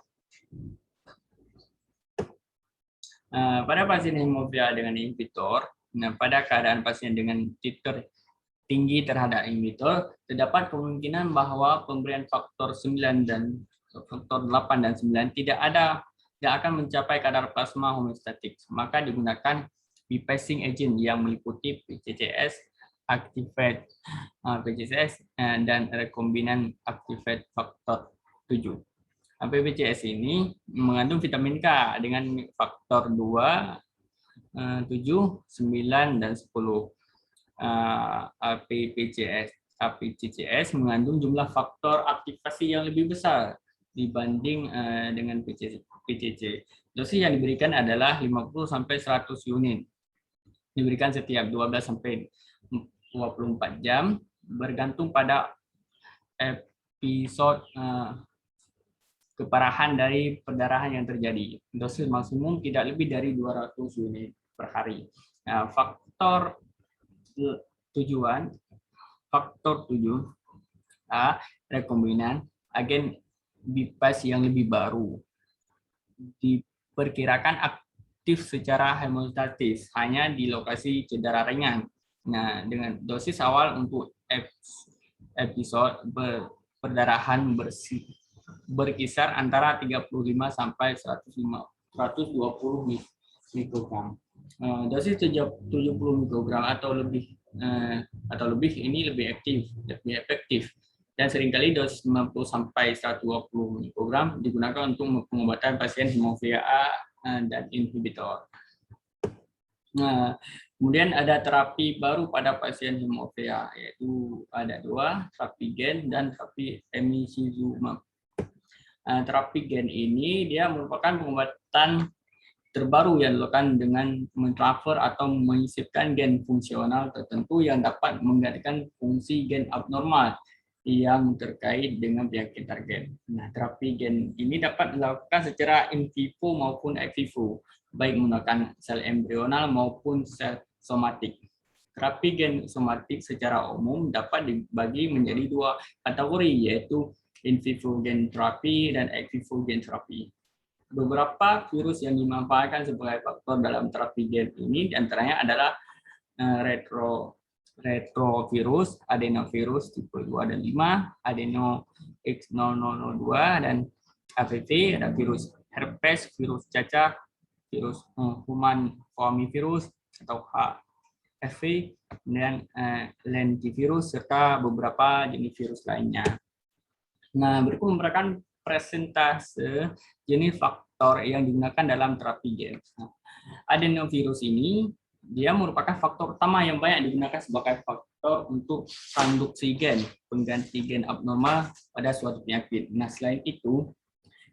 Pada pasien hemofilia dengan inhibitor, pada keadaan pasien dengan titer tinggi terhadap inhibitor, terdapat kemungkinan bahwa pemberian faktor 9 dan faktor 8 dan 9 tidak akan mencapai kadar plasma homeostatik. Maka digunakan bypassing agent yang meliputi PCCS, activate PCCS, dan rekombinan activate faktor 7. PCCS ini mengandung vitamin K dengan faktor 2, 7, 9, dan 10. PCCS mengandung jumlah faktor aktivasi yang lebih besar dibanding dengan PCC. Dosis yang diberikan adalah 50 sampai 100 unit. Diberikan setiap 12 sampai 24 jam bergantung pada episode keparahan dari perdarahan yang terjadi. Dosis maksimum tidak lebih dari 200 unit per hari. Faktor tujuan, faktor 7A, rekombinan, agen bypass yang lebih baru diperkirakan aktif secara hemostatis hanya di lokasi cedera ringan. Dengan dosis awal untuk episode perdarahan berkisar antara 35 sampai 120 mikrogram. Dosis 70 mikrogram atau lebih ini lebih efektif dan seringkali dos 90 sampai 120 mikrogram digunakan untuk pengobatan pasien hemofilia A dan inhibitor. Nah, kemudian ada terapi baru pada pasien hemofilia, yaitu ada 2, terapi gen dan terapi emicizumab. Terapi gen ini dia merupakan pengobatan terbaru yang dilakukan dengan mentransfer atau menyisipkan gen fungsional tertentu yang dapat menggantikan fungsi gen abnormal yang terkait dengan penyakit target. Nah, terapi gen ini dapat dilakukan secara in vivo maupun ex vivo, baik menggunakan sel embrional maupun sel somatik. Terapi gen somatik secara umum dapat dibagi menjadi 2 kategori, yaitu in vivo gen terapi dan ex vivo gen terapi. Beberapa virus yang dimanfaatkan sebagai faktor dalam terapi gen ini diantaranya adalah retrovirus, adenovirus tipe 2 dan 5, adeno X0002 dan HPV, ada virus herpes, virus cacah, virus human papillomavirus atau HPV, dan lentivirus serta beberapa jenis virus lainnya. Nah, berikut merupakan presentase jenis faktor yang digunakan dalam terapi gen. Adenovirus ini dia merupakan faktor utama yang banyak digunakan sebagai faktor untuk transduksi gen, pengganti gen abnormal pada suatu penyakit. Nah, selain itu,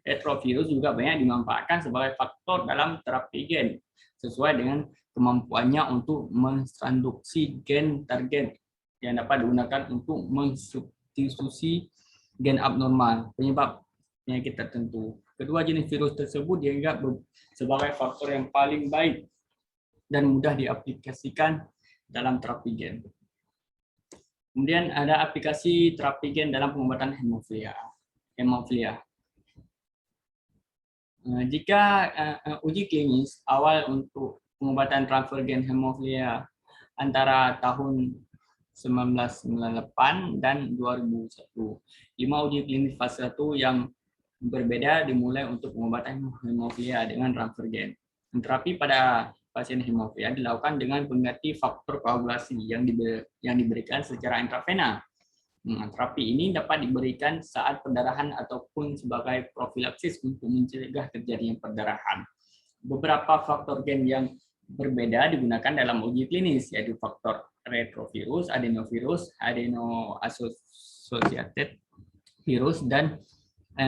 retrovirus juga banyak dimanfaatkan sebagai faktor dalam terapi gen, sesuai dengan kemampuannya untuk mentransduksi gen target yang dapat digunakan untuk mensubstitusi gen abnormal penyebab penyakit tertentu. Kedua jenis virus tersebut dianggap sebagai faktor yang paling baik dan mudah diaplikasikan dalam terapi gen. Kemudian ada aplikasi terapi gen dalam pengobatan hemofilia. Jika uji klinis awal untuk pengobatan transfer gen hemofilia antara tahun 1998 dan 2001. 5 uji klinis fase 1 yang berbeda dimulai untuk pengobatan hemofilia dengan transfer gen. Terapi pada pasien hemofilia dilakukan dengan pengganti faktor koagulasi yang diberikan secara intravena. Terapi ini dapat diberikan saat perdarahan ataupun sebagai profilaksis untuk mencegah terjadinya perdarahan. Beberapa faktor gen yang berbeda digunakan dalam uji klinis, yaitu faktor retrovirus, adenovirus, adeno-associated virus, dan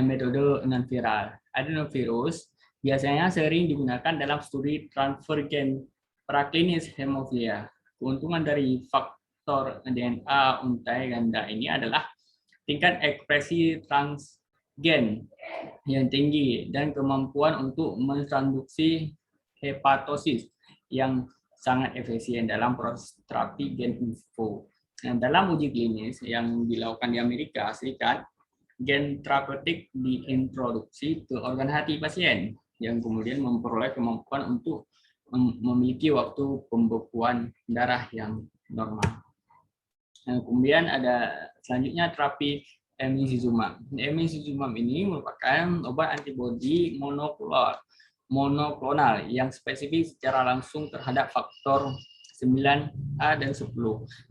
metode non-viral. Adenovirus biasanya sering digunakan dalam studi transfer gen praklinis hemofilia. Keuntungan dari faktor DNA untai ganda ini adalah tingkat ekspresi transgen yang tinggi dan kemampuan untuk mentransduksi hepatosis yang sangat efisien dalam proses terapi gen info. Nah, dalam uji klinis yang dilakukan di Amerika Serikat, gen terapeutik diintroduksi ke organ hati pasien yang kemudian memperoleh kemampuan untuk memiliki waktu pembekuan darah yang normal. Nah, kemudian ada selanjutnya terapi emicizumab. Emicizumab ini merupakan obat antibodi monoklonal yang spesifik secara langsung terhadap faktor 9A dan 10.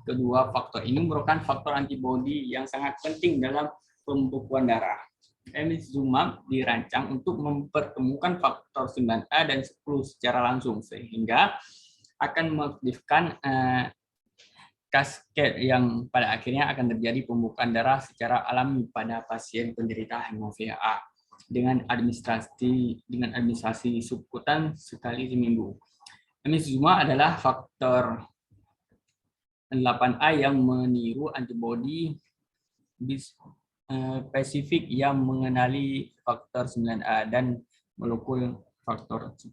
Kedua faktor ini merupakan faktor antibodi yang sangat penting dalam pembekuan darah. Emicizumab dirancang untuk mempertemukan faktor 9A dan 10 secara langsung sehingga akan mengaktifkan kasket yang pada akhirnya akan terjadi pembekuan darah secara alami pada pasien penderita hemofilia A dengan administrasi subkutan sekali seminggu. Emicizumab adalah faktor 8A yang meniru antibodi spesifik yang mengenali faktor 9A dan molekul faktor 10.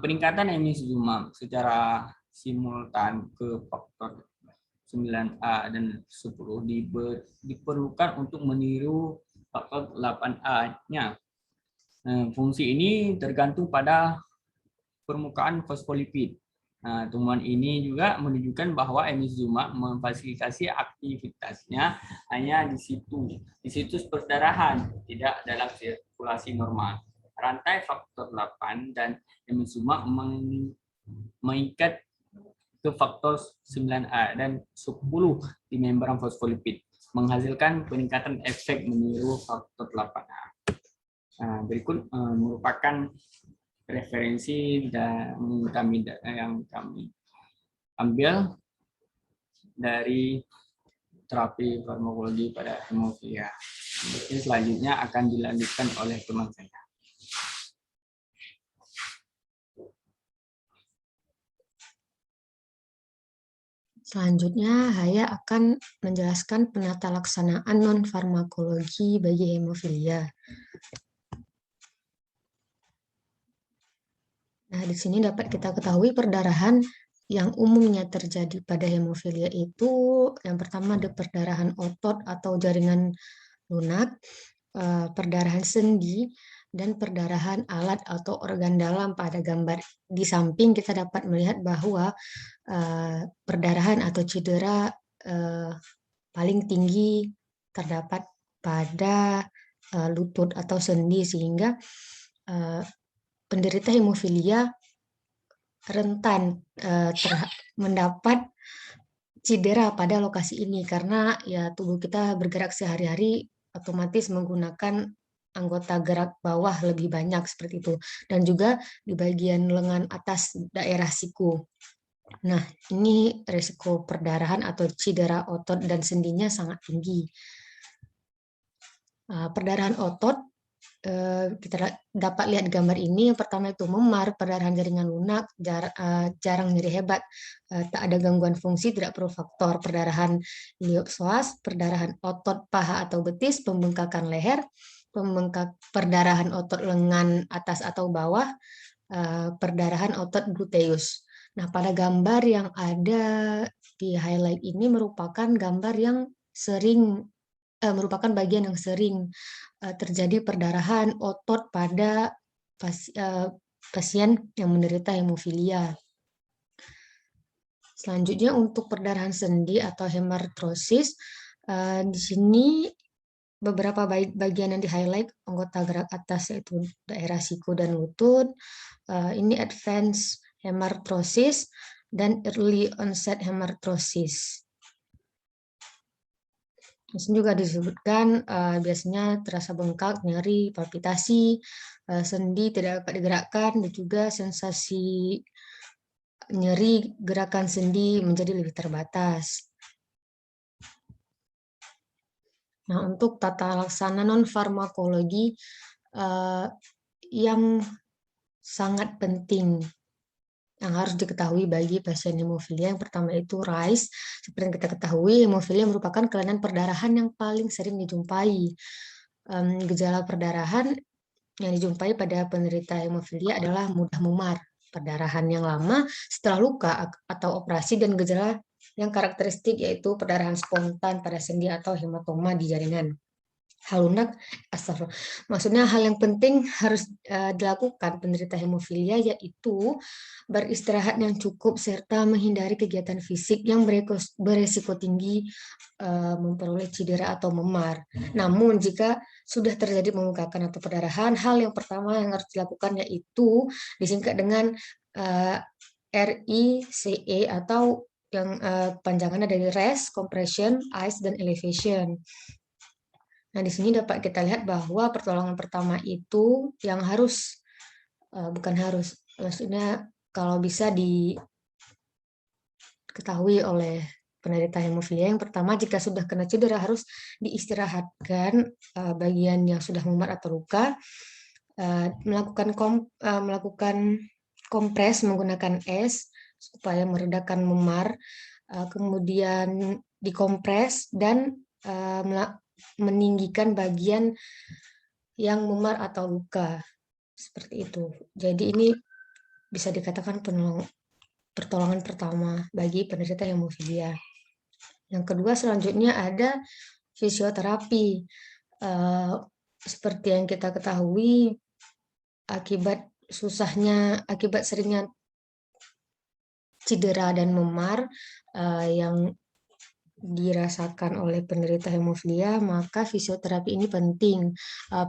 Peningkatan emicizumab secara simultan ke faktor 9A dan 10 diperlukan untuk meniru faktor 8A-nya. Fungsi ini tergantung pada permukaan fosfolipid. Temuan ini juga menunjukkan bahwa emicizumab memfasilitasi aktivitasnya hanya di situs perdarahan, tidak dalam sirkulasi normal. Rantai faktor 8 dan emicizumab mengikat ke faktor 9A dan 10 di membran fosfolipid. menghasilkan peningkatan efek meniru faktor 8A. Nah, berikut merupakan referensi yang kami ambil dari terapi farmakologi pada hemofilia. Mungkin selanjutnya akan dilanjutkan oleh teman saya. Selanjutnya, Haya akan menjelaskan penata laksanaan non-farmakologi bagi hemofilia. Nah, di sini dapat kita ketahui perdarahan yang umumnya terjadi pada hemofilia itu, yang pertama ada perdarahan otot atau jaringan lunak, perdarahan sendi, dan perdarahan alat atau organ dalam. Pada gambar di samping kita dapat melihat bahwa perdarahan atau cedera paling tinggi terdapat pada lutut atau sendi, sehingga penderita hemofilia rentan mendapat cedera pada lokasi ini, karena ya tubuh kita bergerak sehari-hari otomatis menggunakan anggota gerak bawah lebih banyak seperti itu, dan juga di bagian lengan atas daerah siku. Nah, ini risiko perdarahan atau cedera otot dan sendinya sangat tinggi. Perdarahan otot, kita dapat lihat gambar ini. Yang pertama itu memar, perdarahan jaringan lunak, jarang nyeri hebat, tak ada gangguan fungsi, tidak perlu faktor. Perdarahan iliopsoas, perdarahan otot paha atau betis, pembengkakan leher, perdarahan otot lengan atas atau bawah, perdarahan otot gluteus. Nah, pada gambar yang ada di highlight ini merupakan gambar yang sering, merupakan bagian yang sering terjadi perdarahan otot pada pasien yang menderita hemofilia. Selanjutnya untuk perdarahan sendi atau hemartrosis, di sini beberapa bagian yang di-highlight anggota gerak atas yaitu daerah siku dan lutut. Ini advance hemartrosis dan early onset hemartrosis. Di sini juga disebutkan biasanya terasa bengkak, nyeri, palpitasi, sendi tidak dapat digerakkan, dan juga sensasi nyeri gerakan sendi menjadi lebih terbatas. Nah, untuk tata laksana non-farmakologi yang sangat penting yang harus diketahui bagi pasien hemofilia, yang pertama itu RISE. Seperti yang kita ketahui, hemofilia merupakan kelainan perdarahan yang paling sering dijumpai. Gejala perdarahan yang dijumpai pada penderita hemofilia adalah mudah memar, perdarahan yang lama setelah luka atau operasi, dan gejala yang karakteristik yaitu perdarahan spontan pada sendi atau hematoma di jaringan. Hal lunak, maksudnya hal yang penting harus dilakukan penderita hemofilia yaitu beristirahat yang cukup serta menghindari kegiatan fisik yang beresiko tinggi memperoleh cedera atau memar. Namun jika sudah terjadi pembengkakan atau perdarahan, hal yang pertama yang harus dilakukan yaitu disingkat dengan RICE atau yang panjangannya dari rest, compression, ice, dan elevation. Nah, di sini dapat kita lihat bahwa pertolongan pertama itu yang harus, maksudnya kalau bisa diketahui oleh penderita hemofilia, yang pertama jika sudah kena cedera harus diistirahatkan bagian yang sudah memar atau luka, melakukan kompres menggunakan es supaya meredakan memar, kemudian dikompres dan meninggikan bagian yang memar atau luka, seperti itu. Jadi ini bisa dikatakan pertolongan pertama bagi penderita hemofilia. Yang kedua selanjutnya ada fisioterapi. Seperti yang kita ketahui, akibat seringnya cedera dan memar yang dirasakan oleh penderita hemofilia, maka fisioterapi ini penting.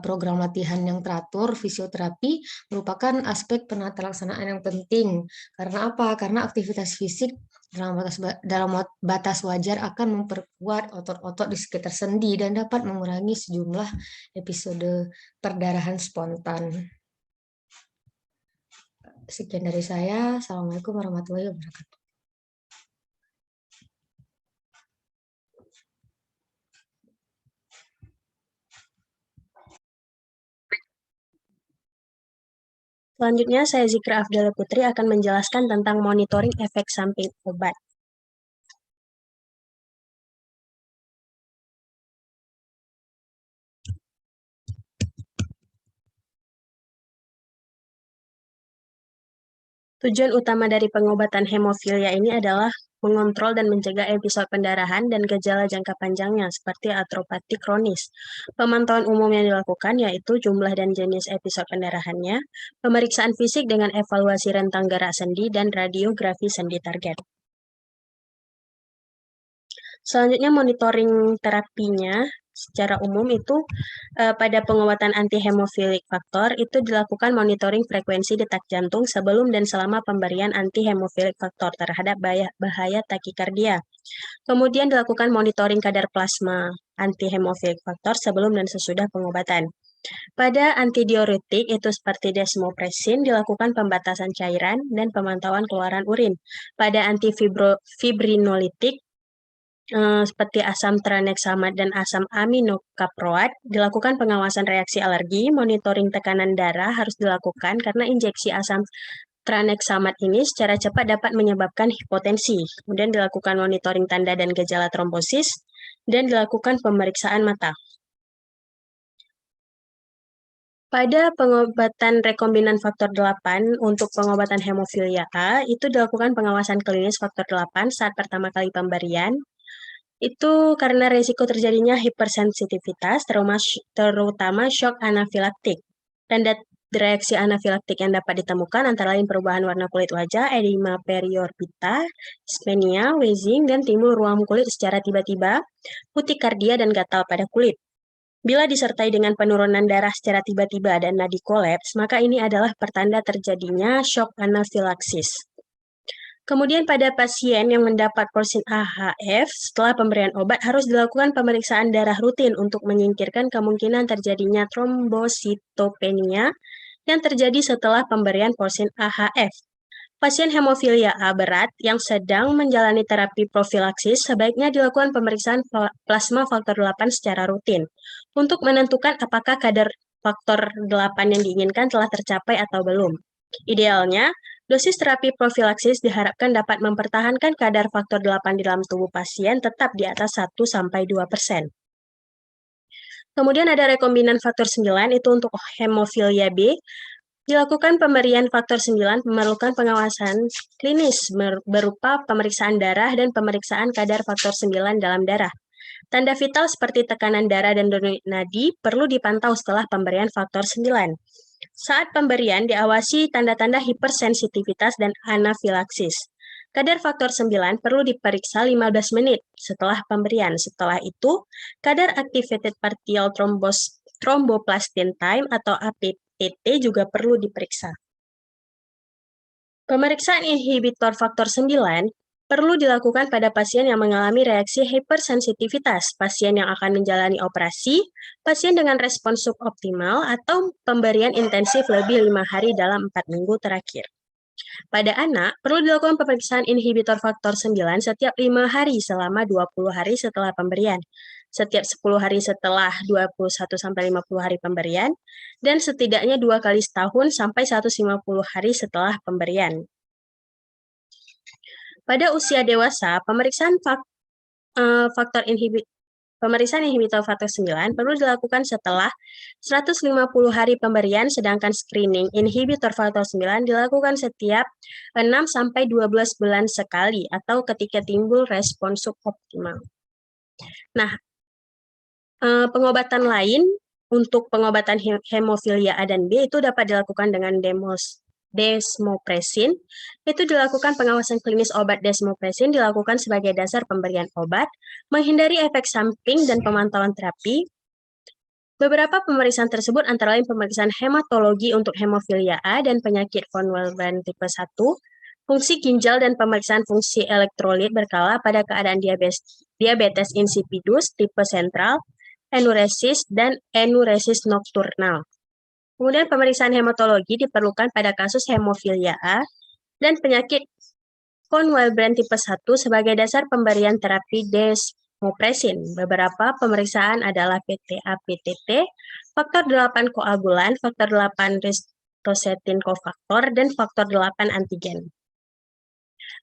Program latihan yang teratur fisioterapi merupakan aspek penata laksanaan yang penting. Karena apa? Karena aktivitas fisik dalam batas wajar akan memperkuat otot-otot di sekitar sendi dan dapat mengurangi sejumlah episode perdarahan spontan. Sekian dari saya. Assalamualaikum warahmatullahi wabarakatuh. Selanjutnya, saya Zikra Afdala Putri akan menjelaskan tentang monitoring efek samping obat. Tujuan utama dari pengobatan hemofilia ini adalah mengontrol dan mencegah episode pendarahan dan gejala jangka panjangnya seperti artropati kronis. Pemantauan umum yang dilakukan yaitu jumlah dan jenis episode pendarahannya, pemeriksaan fisik dengan evaluasi rentang gerak sendi, dan radiografi sendi target. Selanjutnya monitoring terapinya secara umum itu pada pengobatan anti-hemofilik faktor itu dilakukan monitoring frekuensi detak jantung sebelum dan selama pemberian anti-hemofilik faktor terhadap bahaya takikardia. Kemudian dilakukan monitoring kadar plasma anti-hemofilik faktor sebelum dan sesudah pengobatan. Pada antidiuretik itu seperti desmopresin dilakukan pembatasan cairan dan pemantauan keluaran urin. Pada antifibrinolitik seperti asam tranexamat dan asam aminokaproat, dilakukan pengawasan reaksi alergi, monitoring tekanan darah harus dilakukan karena injeksi asam tranexamat ini secara cepat dapat menyebabkan hipotensi. Kemudian dilakukan monitoring tanda dan gejala trombosis, dan dilakukan pemeriksaan mata. Pada pengobatan rekombinan faktor 8 untuk pengobatan hemofilia A, itu dilakukan pengawasan klinis faktor 8 saat pertama kali pemberian. Itu karena resiko terjadinya hipersensitivitas, terutama shock anafilaktik. Tanda reaksi anafilaktik yang dapat ditemukan antara lain perubahan warna kulit wajah, edema periorbita, dyspnea, wheezing, dan timbul ruam kulit secara tiba-tiba, utikardia, dan gatal pada kulit. Bila disertai dengan penurunan darah secara tiba-tiba dan nadi kolaps, maka ini adalah pertanda terjadinya shock anafilaksis. Kemudian pada pasien yang mendapat porsin AHF, setelah pemberian obat harus dilakukan pemeriksaan darah rutin untuk menyingkirkan kemungkinan terjadinya trombositopenia yang terjadi setelah pemberian porsin AHF. Pasien hemofilia A berat yang sedang menjalani terapi profilaksis sebaiknya dilakukan pemeriksaan plasma faktor 8 secara rutin untuk menentukan apakah kadar faktor 8 yang diinginkan telah tercapai atau belum. Idealnya, dosis terapi profilaksis diharapkan dapat mempertahankan kadar faktor 8 di dalam tubuh pasien tetap di atas 1-2%. Kemudian ada rekombinan faktor 9, itu untuk hemofilia B. Dilakukan pemberian faktor 9 memerlukan pengawasan klinis berupa pemeriksaan darah dan pemeriksaan kadar faktor 9 dalam darah. Tanda vital seperti tekanan darah dan denyut nadi perlu dipantau setelah pemberian faktor 9. Saat pemberian diawasi tanda-tanda hipersensitivitas dan anafilaksis. Kadar faktor 9 perlu diperiksa 15 menit setelah pemberian. Setelah itu, kadar activated partial thromboplastin time atau APTT juga perlu diperiksa. Pemeriksaan inhibitor faktor 9 perlu dilakukan pada pasien yang mengalami reaksi hipersensitivitas, pasien yang akan menjalani operasi, pasien dengan respons suboptimal, atau pemberian intensif lebih 5 hari dalam 4 minggu terakhir. Pada anak, perlu dilakukan pemeriksaan inhibitor faktor 9 setiap 5 hari selama 20 hari setelah pemberian, setiap 10 hari setelah 21-50 hari pemberian, dan setidaknya 2 kali setahun sampai 150 hari setelah pemberian. Pada usia dewasa, pemeriksaan inhibitor faktor 9 perlu dilakukan setelah 150 hari pemberian, sedangkan screening inhibitor faktor 9 dilakukan setiap 6-12 bulan sekali atau ketika timbul respons suboptimal. Nah, pengobatan lain untuk pengobatan hemofilia A dan B itu dapat dilakukan dengan desmopresin. Itu dilakukan pengawasan klinis obat desmopresin dilakukan sebagai dasar pemberian obat, menghindari efek samping dan pemantauan terapi. Beberapa pemeriksaan tersebut antara lain pemeriksaan hematologi untuk hemofilia A dan penyakit von Willebrand tipe 1, fungsi ginjal dan pemeriksaan fungsi elektrolit berkala pada keadaan diabetes insipidus tipe sentral, enuresis, dan enuresis nokturnal. Kemudian pemeriksaan hematologi diperlukan pada kasus hemofilia A dan penyakit von Willebrand tipe 1 sebagai dasar pemberian terapi desmopresin. Beberapa pemeriksaan adalah PTA-PTT, faktor 8 koagulan, faktor 8 ristosetin kofaktor, dan faktor 8 antigen.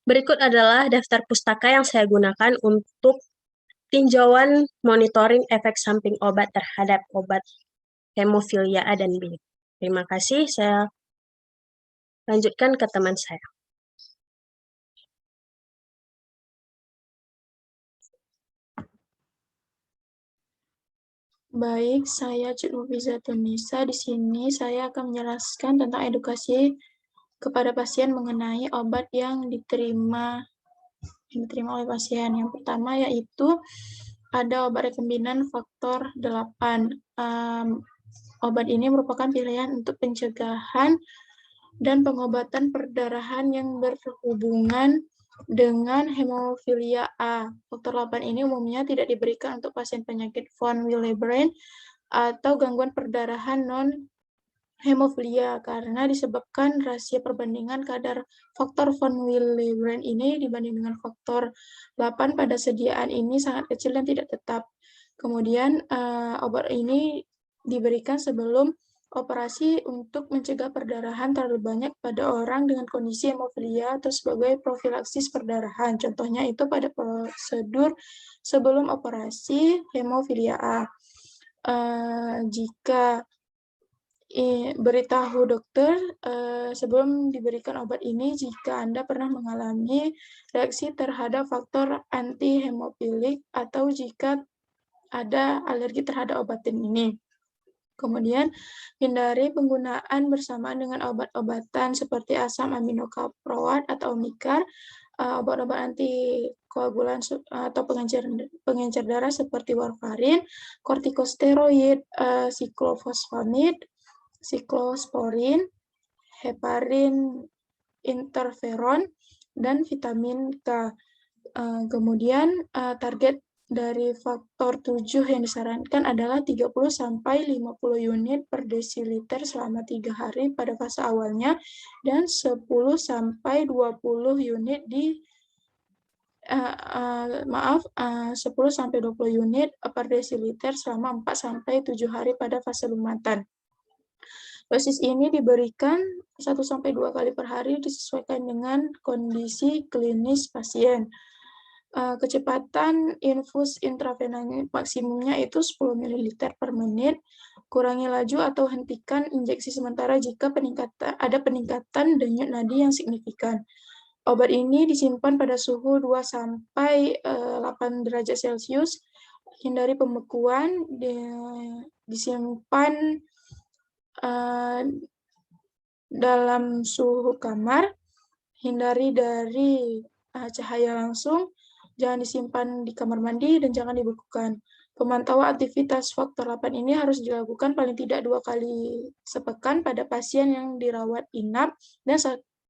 Berikut adalah daftar pustaka yang saya gunakan untuk tinjauan monitoring efek samping obat terhadap obat hemofilia A dan B. Terima kasih, saya lanjutkan ke teman saya. Baik, saya Cik Mufiza Tunisa. Di sini saya akan menjelaskan tentang edukasi kepada pasien mengenai obat yang diterima oleh pasien. Yang pertama yaitu ada obat rekombinan faktor 8. Obat ini merupakan pilihan untuk pencegahan dan pengobatan perdarahan yang berhubungan dengan hemofilia A. Faktor 8 ini umumnya tidak diberikan untuk pasien penyakit von Willebrand atau gangguan perdarahan non-hemofilia karena disebabkan rasio perbandingan kadar faktor von Willebrand ini dibanding dengan faktor 8 pada sediaan ini sangat kecil dan tidak tetap. Kemudian obat ini diberikan sebelum operasi untuk mencegah perdarahan terlalu banyak pada orang dengan kondisi hemofilia atau sebagai profilaksis perdarahan. Contohnya itu pada prosedur sebelum operasi hemofilia A. Jika beritahu dokter sebelum diberikan obat ini jika Anda pernah mengalami reaksi terhadap faktor anti-hemofilik atau jika ada alergi terhadap obat ini. Kemudian, hindari penggunaan bersamaan dengan obat-obatan seperti asam aminokaproat atau Omnicar, obat-obat antikoagulan atau pengencer darah seperti warfarin, kortikosteroid, siklofosfamid, siklosporin, heparin, interferon, dan vitamin K. Kemudian, target dari faktor 7 yang disarankan adalah 30-50 unit per desiliter selama 3 hari pada fase awalnya dan 10-20 unit di 10-20 unit per desiliter selama 4-7 hari pada fase lumatan. Dosis ini diberikan 1-2 kali per hari disesuaikan dengan kondisi klinis pasien. Kecepatan infus intravena maksimumnya itu 10 ml per menit. Kurangi laju atau hentikan injeksi sementara jika ada peningkatan denyut nadi yang signifikan. Obat ini disimpan pada suhu 2-8 derajat Celcius. Hindari pembekuan, disimpan dalam suhu kamar. Hindari dari cahaya langsung. Jangan disimpan di kamar mandi dan jangan dibekukan. Pemantauan aktivitas faktor 8 ini harus dilakukan paling tidak 2 kali sepekan pada pasien yang dirawat inap dan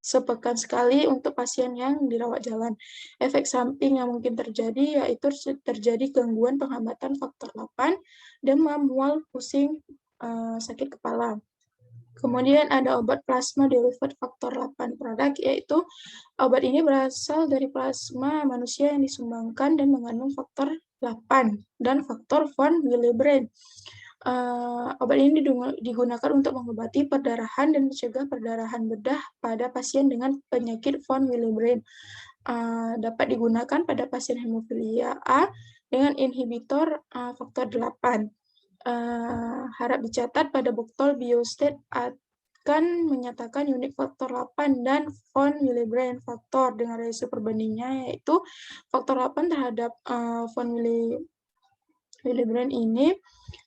sepekan sekali untuk pasien yang dirawat jalan. Efek samping yang mungkin terjadi yaitu terjadi gangguan penghambatan faktor 8, demam, mual, pusing, sakit kepala. Kemudian ada obat plasma delivered faktor 8 produk, yaitu obat ini berasal dari plasma manusia yang disumbangkan dan mengandung faktor 8 dan faktor von Willebrand. Obat ini digunakan untuk mengobati perdarahan dan mencegah perdarahan bedah pada pasien dengan penyakit von Willebrand. Dapat digunakan pada pasien hemofilia A dengan inhibitor faktor 8. Harap dicatat pada botol biostat akan menyatakan unit faktor 8 dan von Willebrand faktor dengan rasio perbandingnya yaitu faktor 8 terhadap von Willebrand ini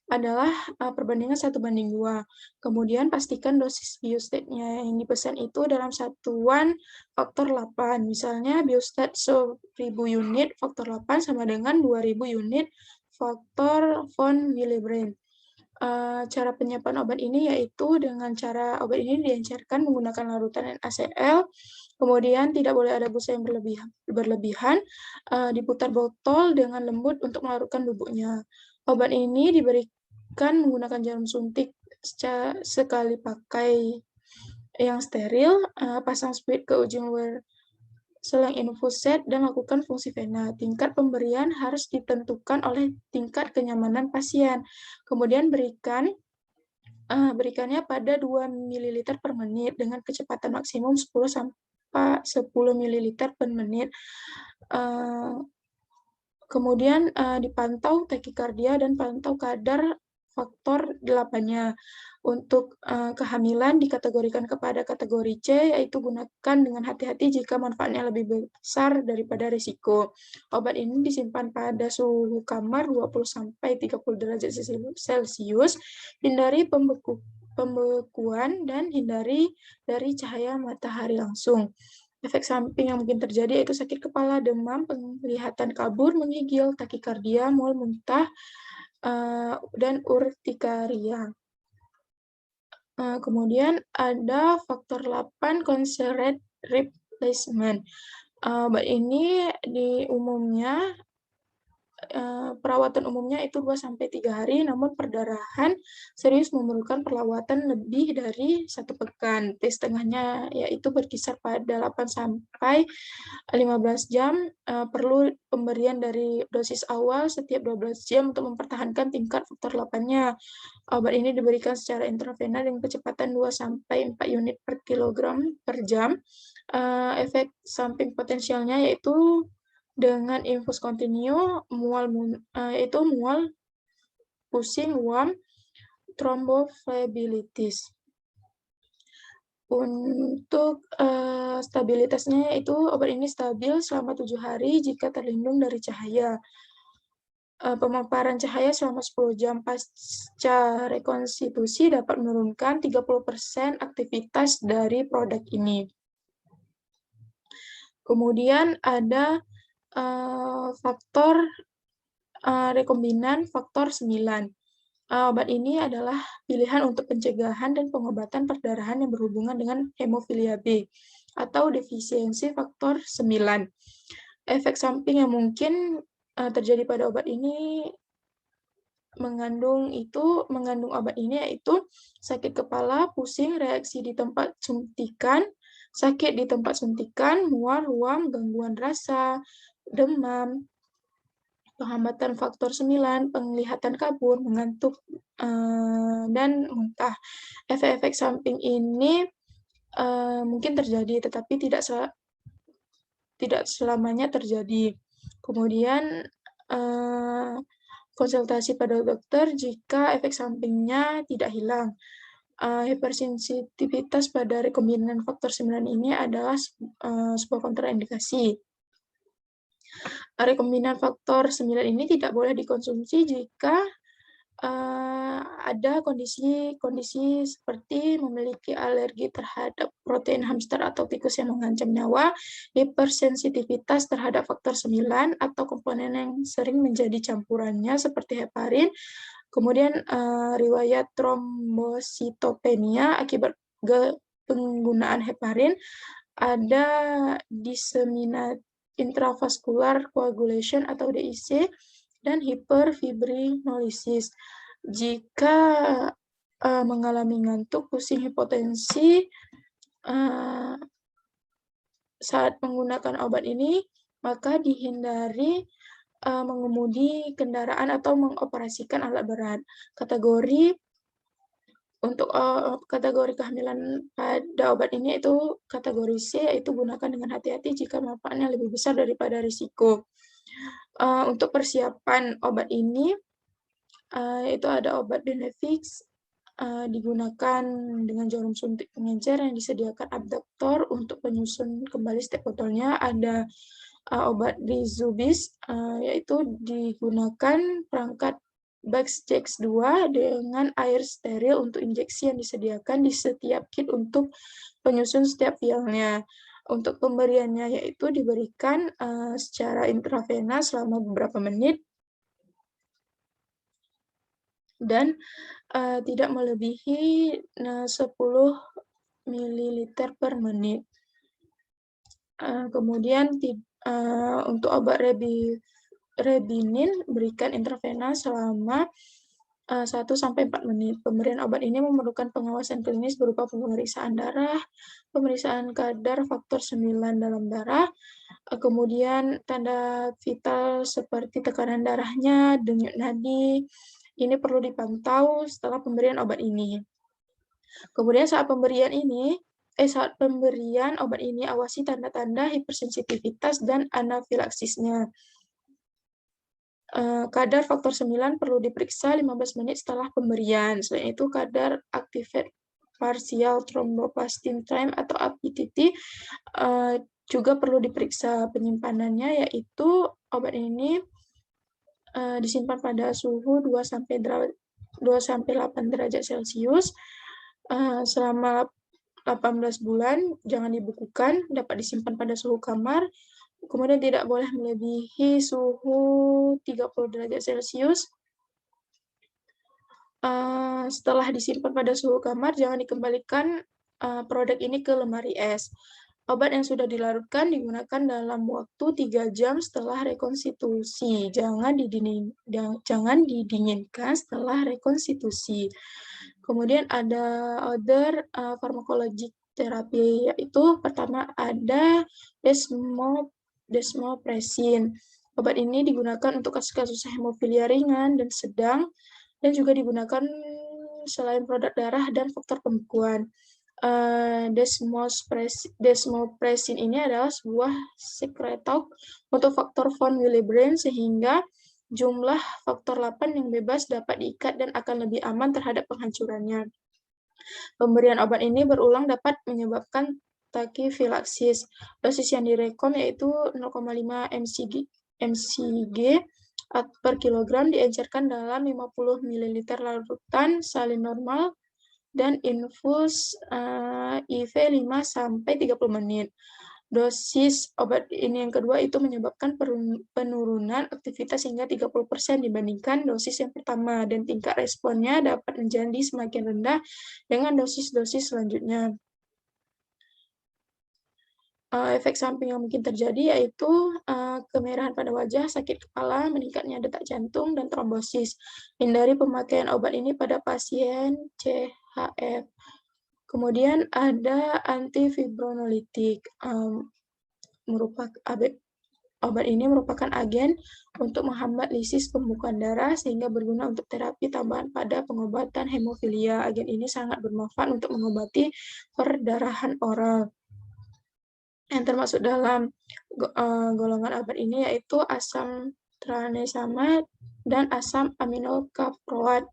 adalah perbandingan 1:2. Kemudian pastikan dosis biostatnya yang dipesan itu dalam satuan faktor 8. Misalnya biostat 1000 unit faktor 8 sama dengan 2000 unit faktor von Willebrand. Cara penyiapan obat ini yaitu dengan cara obat ini diencerkan menggunakan larutan NaCl, kemudian tidak boleh ada busa yang berlebihan, diputar botol dengan lembut untuk melarutkan bubuknya. Obat ini diberikan menggunakan jarum suntik sekali pakai yang steril, pasang sprit ke ujung luar selang infuset dan lakukan fungsi vena. Tingkat pemberian harus ditentukan oleh tingkat kenyamanan pasien. Kemudian berikannya pada 2 ml per menit dengan kecepatan maksimum 10 ml per menit. Kemudian dipantau takikardia dan pantau kadar faktor 8-nya. Untuk kehamilan dikategorikan kepada kategori C, yaitu gunakan dengan hati-hati jika manfaatnya lebih besar daripada risiko. Obat ini disimpan pada suhu kamar 20-30 derajat Celcius, hindari pembekuan dan hindari dari cahaya matahari langsung. Efek samping yang mungkin terjadi yaitu sakit kepala, demam, penglihatan kabur, menggigil, takikardia, mual, muntah, dan urtikaria. Kemudian ada faktor 8 concerted replacement. Obat ini perawatan umumnya itu 2-3 hari, namun perdarahan serius memerlukan perawatan lebih dari 1 pekan. Tes tengahnya yaitu berkisar pada 8-15 jam, perlu pemberian dari dosis awal setiap 12 jam untuk mempertahankan tingkat faktor 8-nya. Obat ini diberikan secara intravena dengan kecepatan 2-4 unit per kilogram per jam. Efek samping potensialnya yaitu dengan infus kontinu, yaitu mual, pusing, ruam, thrombophlebolysis. Untuk stabilitasnya yaitu obat ini stabil selama 7 hari jika terlindung dari cahaya. Pemaparan cahaya selama 10 jam pasca rekonstitusi dapat menurunkan 30% aktivitas dari produk ini. Kemudian ada faktor rekombinan faktor 9. Obat ini adalah pilihan untuk pencegahan dan pengobatan perdarahan yang berhubungan dengan hemofilia B atau defisiensi faktor 9. Efek samping yang mungkin terjadi pada obat ini mengandung obat ini yaitu sakit kepala, pusing, reaksi di tempat suntikan, sakit di tempat suntikan, mual, ruam, gangguan rasa, demam, penghambatan faktor 9, penglihatan kabur, mengantuk, dan muntah. Efek-efek samping ini mungkin terjadi, tetapi tidak selamanya terjadi. Kemudian konsultasi pada dokter jika efek sampingnya tidak hilang. Hipersensitivitas pada rekombinan faktor 9 ini adalah sebuah kontraindikasi. Rekombinan faktor 9 ini tidak boleh dikonsumsi jika ada kondisi seperti memiliki alergi terhadap protein hamster atau tikus yang mengancam nyawa, hipersensitivitas terhadap faktor 9, atau komponen yang sering menjadi campurannya seperti heparin, kemudian riwayat trombositopenia akibat penggunaan heparin, ada disseminate intravascular coagulation atau DIC, dan hiperfibrinolisis. Jika mengalami ngantuk, pusing, hipotensi saat menggunakan obat ini, maka dihindari mengemudi kendaraan atau mengoperasikan alat berat. Untuk kategori kehamilan pada obat ini itu kategori C, yaitu gunakan dengan hati-hati jika manfaatnya lebih besar daripada risiko. Untuk persiapan obat ini, itu ada obat Benefix, digunakan dengan jarum suntik pengencer yang disediakan abduktor untuk penyusun kembali setiap botolnya. Ada obat Rizubis, yaitu digunakan perangkat Baxgex 2 dengan air steril untuk injeksi yang disediakan di setiap kit untuk penyusun setiap vialnya. Untuk pemberiannya yaitu diberikan secara intravena selama beberapa menit dan tidak melebihi 10 ml per menit. Kemudian untuk obat rebinin berikan intravena selama 1-4 menit. Pemberian obat ini memerlukan pengawasan klinis berupa pemeriksaan darah, pemeriksaan kadar faktor 9 dalam darah, kemudian tanda vital seperti tekanan darahnya, denyut nadi. Ini perlu dipantau setelah pemberian obat ini. Kemudian saat pemberian obat ini awasi tanda-tanda hipersensitivitas dan anafilaksisnya. Kadar faktor 9 perlu diperiksa 15 menit setelah pemberian. Selain itu, kadar activate partial thromboplastin time atau APTT juga perlu diperiksa. Penyimpanannya yaitu obat ini disimpan pada suhu 2-8 derajat Celcius selama 18 bulan, jangan dibekukan, dapat disimpan pada suhu kamar, kemudian tidak boleh melebihi suhu 30 derajat Celcius. Setelah disimpan pada suhu kamar, jangan dikembalikan produk ini ke lemari es. Obat yang sudah dilarutkan digunakan dalam waktu 3 jam setelah rekonstitusi. Jangan didinginkan setelah rekonstitusi. Kemudian ada other pharmacologic therapy, yaitu pertama ada desmopressin. Obat ini digunakan untuk kasus-kasus hemofilia ringan dan sedang, dan juga digunakan selain produk darah dan faktor pembekuan. Desmopressin ini adalah sebuah sekretok untuk faktor von Willebrand sehingga jumlah faktor 8 yang bebas dapat diikat dan akan lebih aman terhadap penghancurannya. Pemberian obat ini berulang dapat menyebabkan takifilaksis. Dosis yang direkom yaitu 0,5 mcg per kilogram diencerkan dalam 50 ml larutan salin normal dan infus IV 5-30 menit. Dosis obat ini yang kedua itu menyebabkan penurunan aktivitas hingga 30% dibandingkan dosis yang pertama, dan tingkat responnya dapat menjadi semakin rendah dengan dosis-dosis selanjutnya. Efek samping yang mungkin terjadi yaitu kemerahan pada wajah, sakit kepala, meningkatnya detak jantung, dan trombosis. Hindari pemakaian obat ini pada pasien CHF. Kemudian ada antifibrinolytik. Obat ini merupakan agen untuk menghambat lisis pembekuan darah sehingga berguna untuk terapi tambahan pada pengobatan hemofilia. Agen ini sangat bermanfaat untuk mengobati perdarahan oral. Yang termasuk dalam golongan obat ini yaitu asam tranexamat dan asam aminocaproat.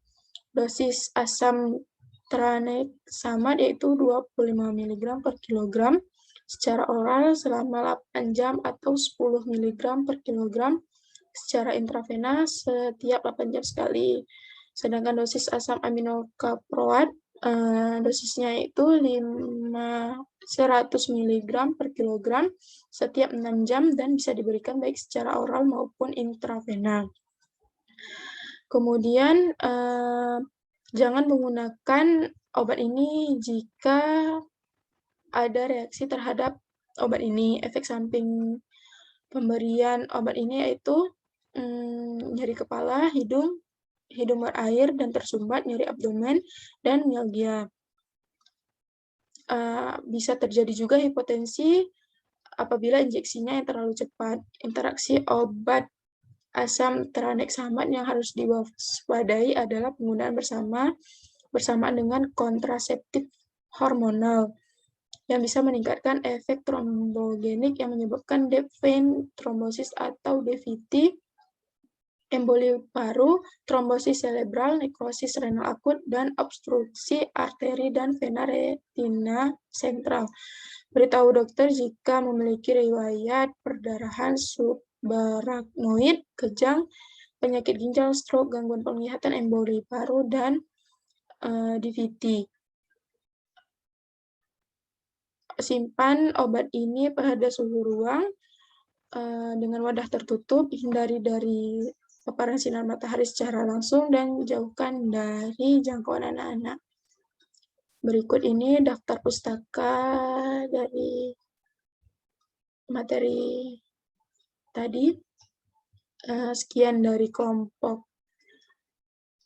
Dosis asam tranexamat yaitu 25 mg per kilogram secara oral selama 8 jam atau 10 mg per kilogram secara intravena setiap 8 jam sekali. Sedangkan dosis asam aminocaproat dosisnya itu 100 mg per kilogram setiap 6 jam dan bisa diberikan baik secara oral maupun intravena. Kemudian jangan menggunakan obat ini jika ada reaksi terhadap obat ini. Efek samping pemberian obat ini yaitu nyeri kepala, hidung berair dan tersumbat, nyeri abdomen, dan mialgia. Bisa terjadi juga hipotensi apabila injeksinya yang terlalu cepat. Interaksi obat asam tranexamat yang harus diwaspadai adalah penggunaan bersamaan dengan kontraseptif hormonal yang bisa meningkatkan efek trombogenik yang menyebabkan deep vein thrombosis atau DVT, emboli paru, trombosis cerebral, nekrosis renal akut, dan obstruksi arteri dan vena retina sentral. Beritahu dokter jika memiliki riwayat perdarahan subarachnoid, kejang, penyakit ginjal, stroke, gangguan penglihatan, emboli paru, dan DVT. Simpan obat ini pada suhu ruang dengan wadah tertutup, hindari dari paparan sinar matahari secara langsung dan jauhkan dari jangkauan anak-anak. Berikut ini daftar pustaka dari materi tadi. Sekian dari kelompok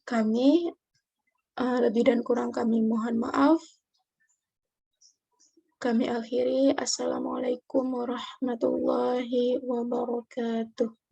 kami. Lebih dan kurang kami mohon maaf. Kami akhiri. Assalamualaikum warahmatullahi wabarakatuh.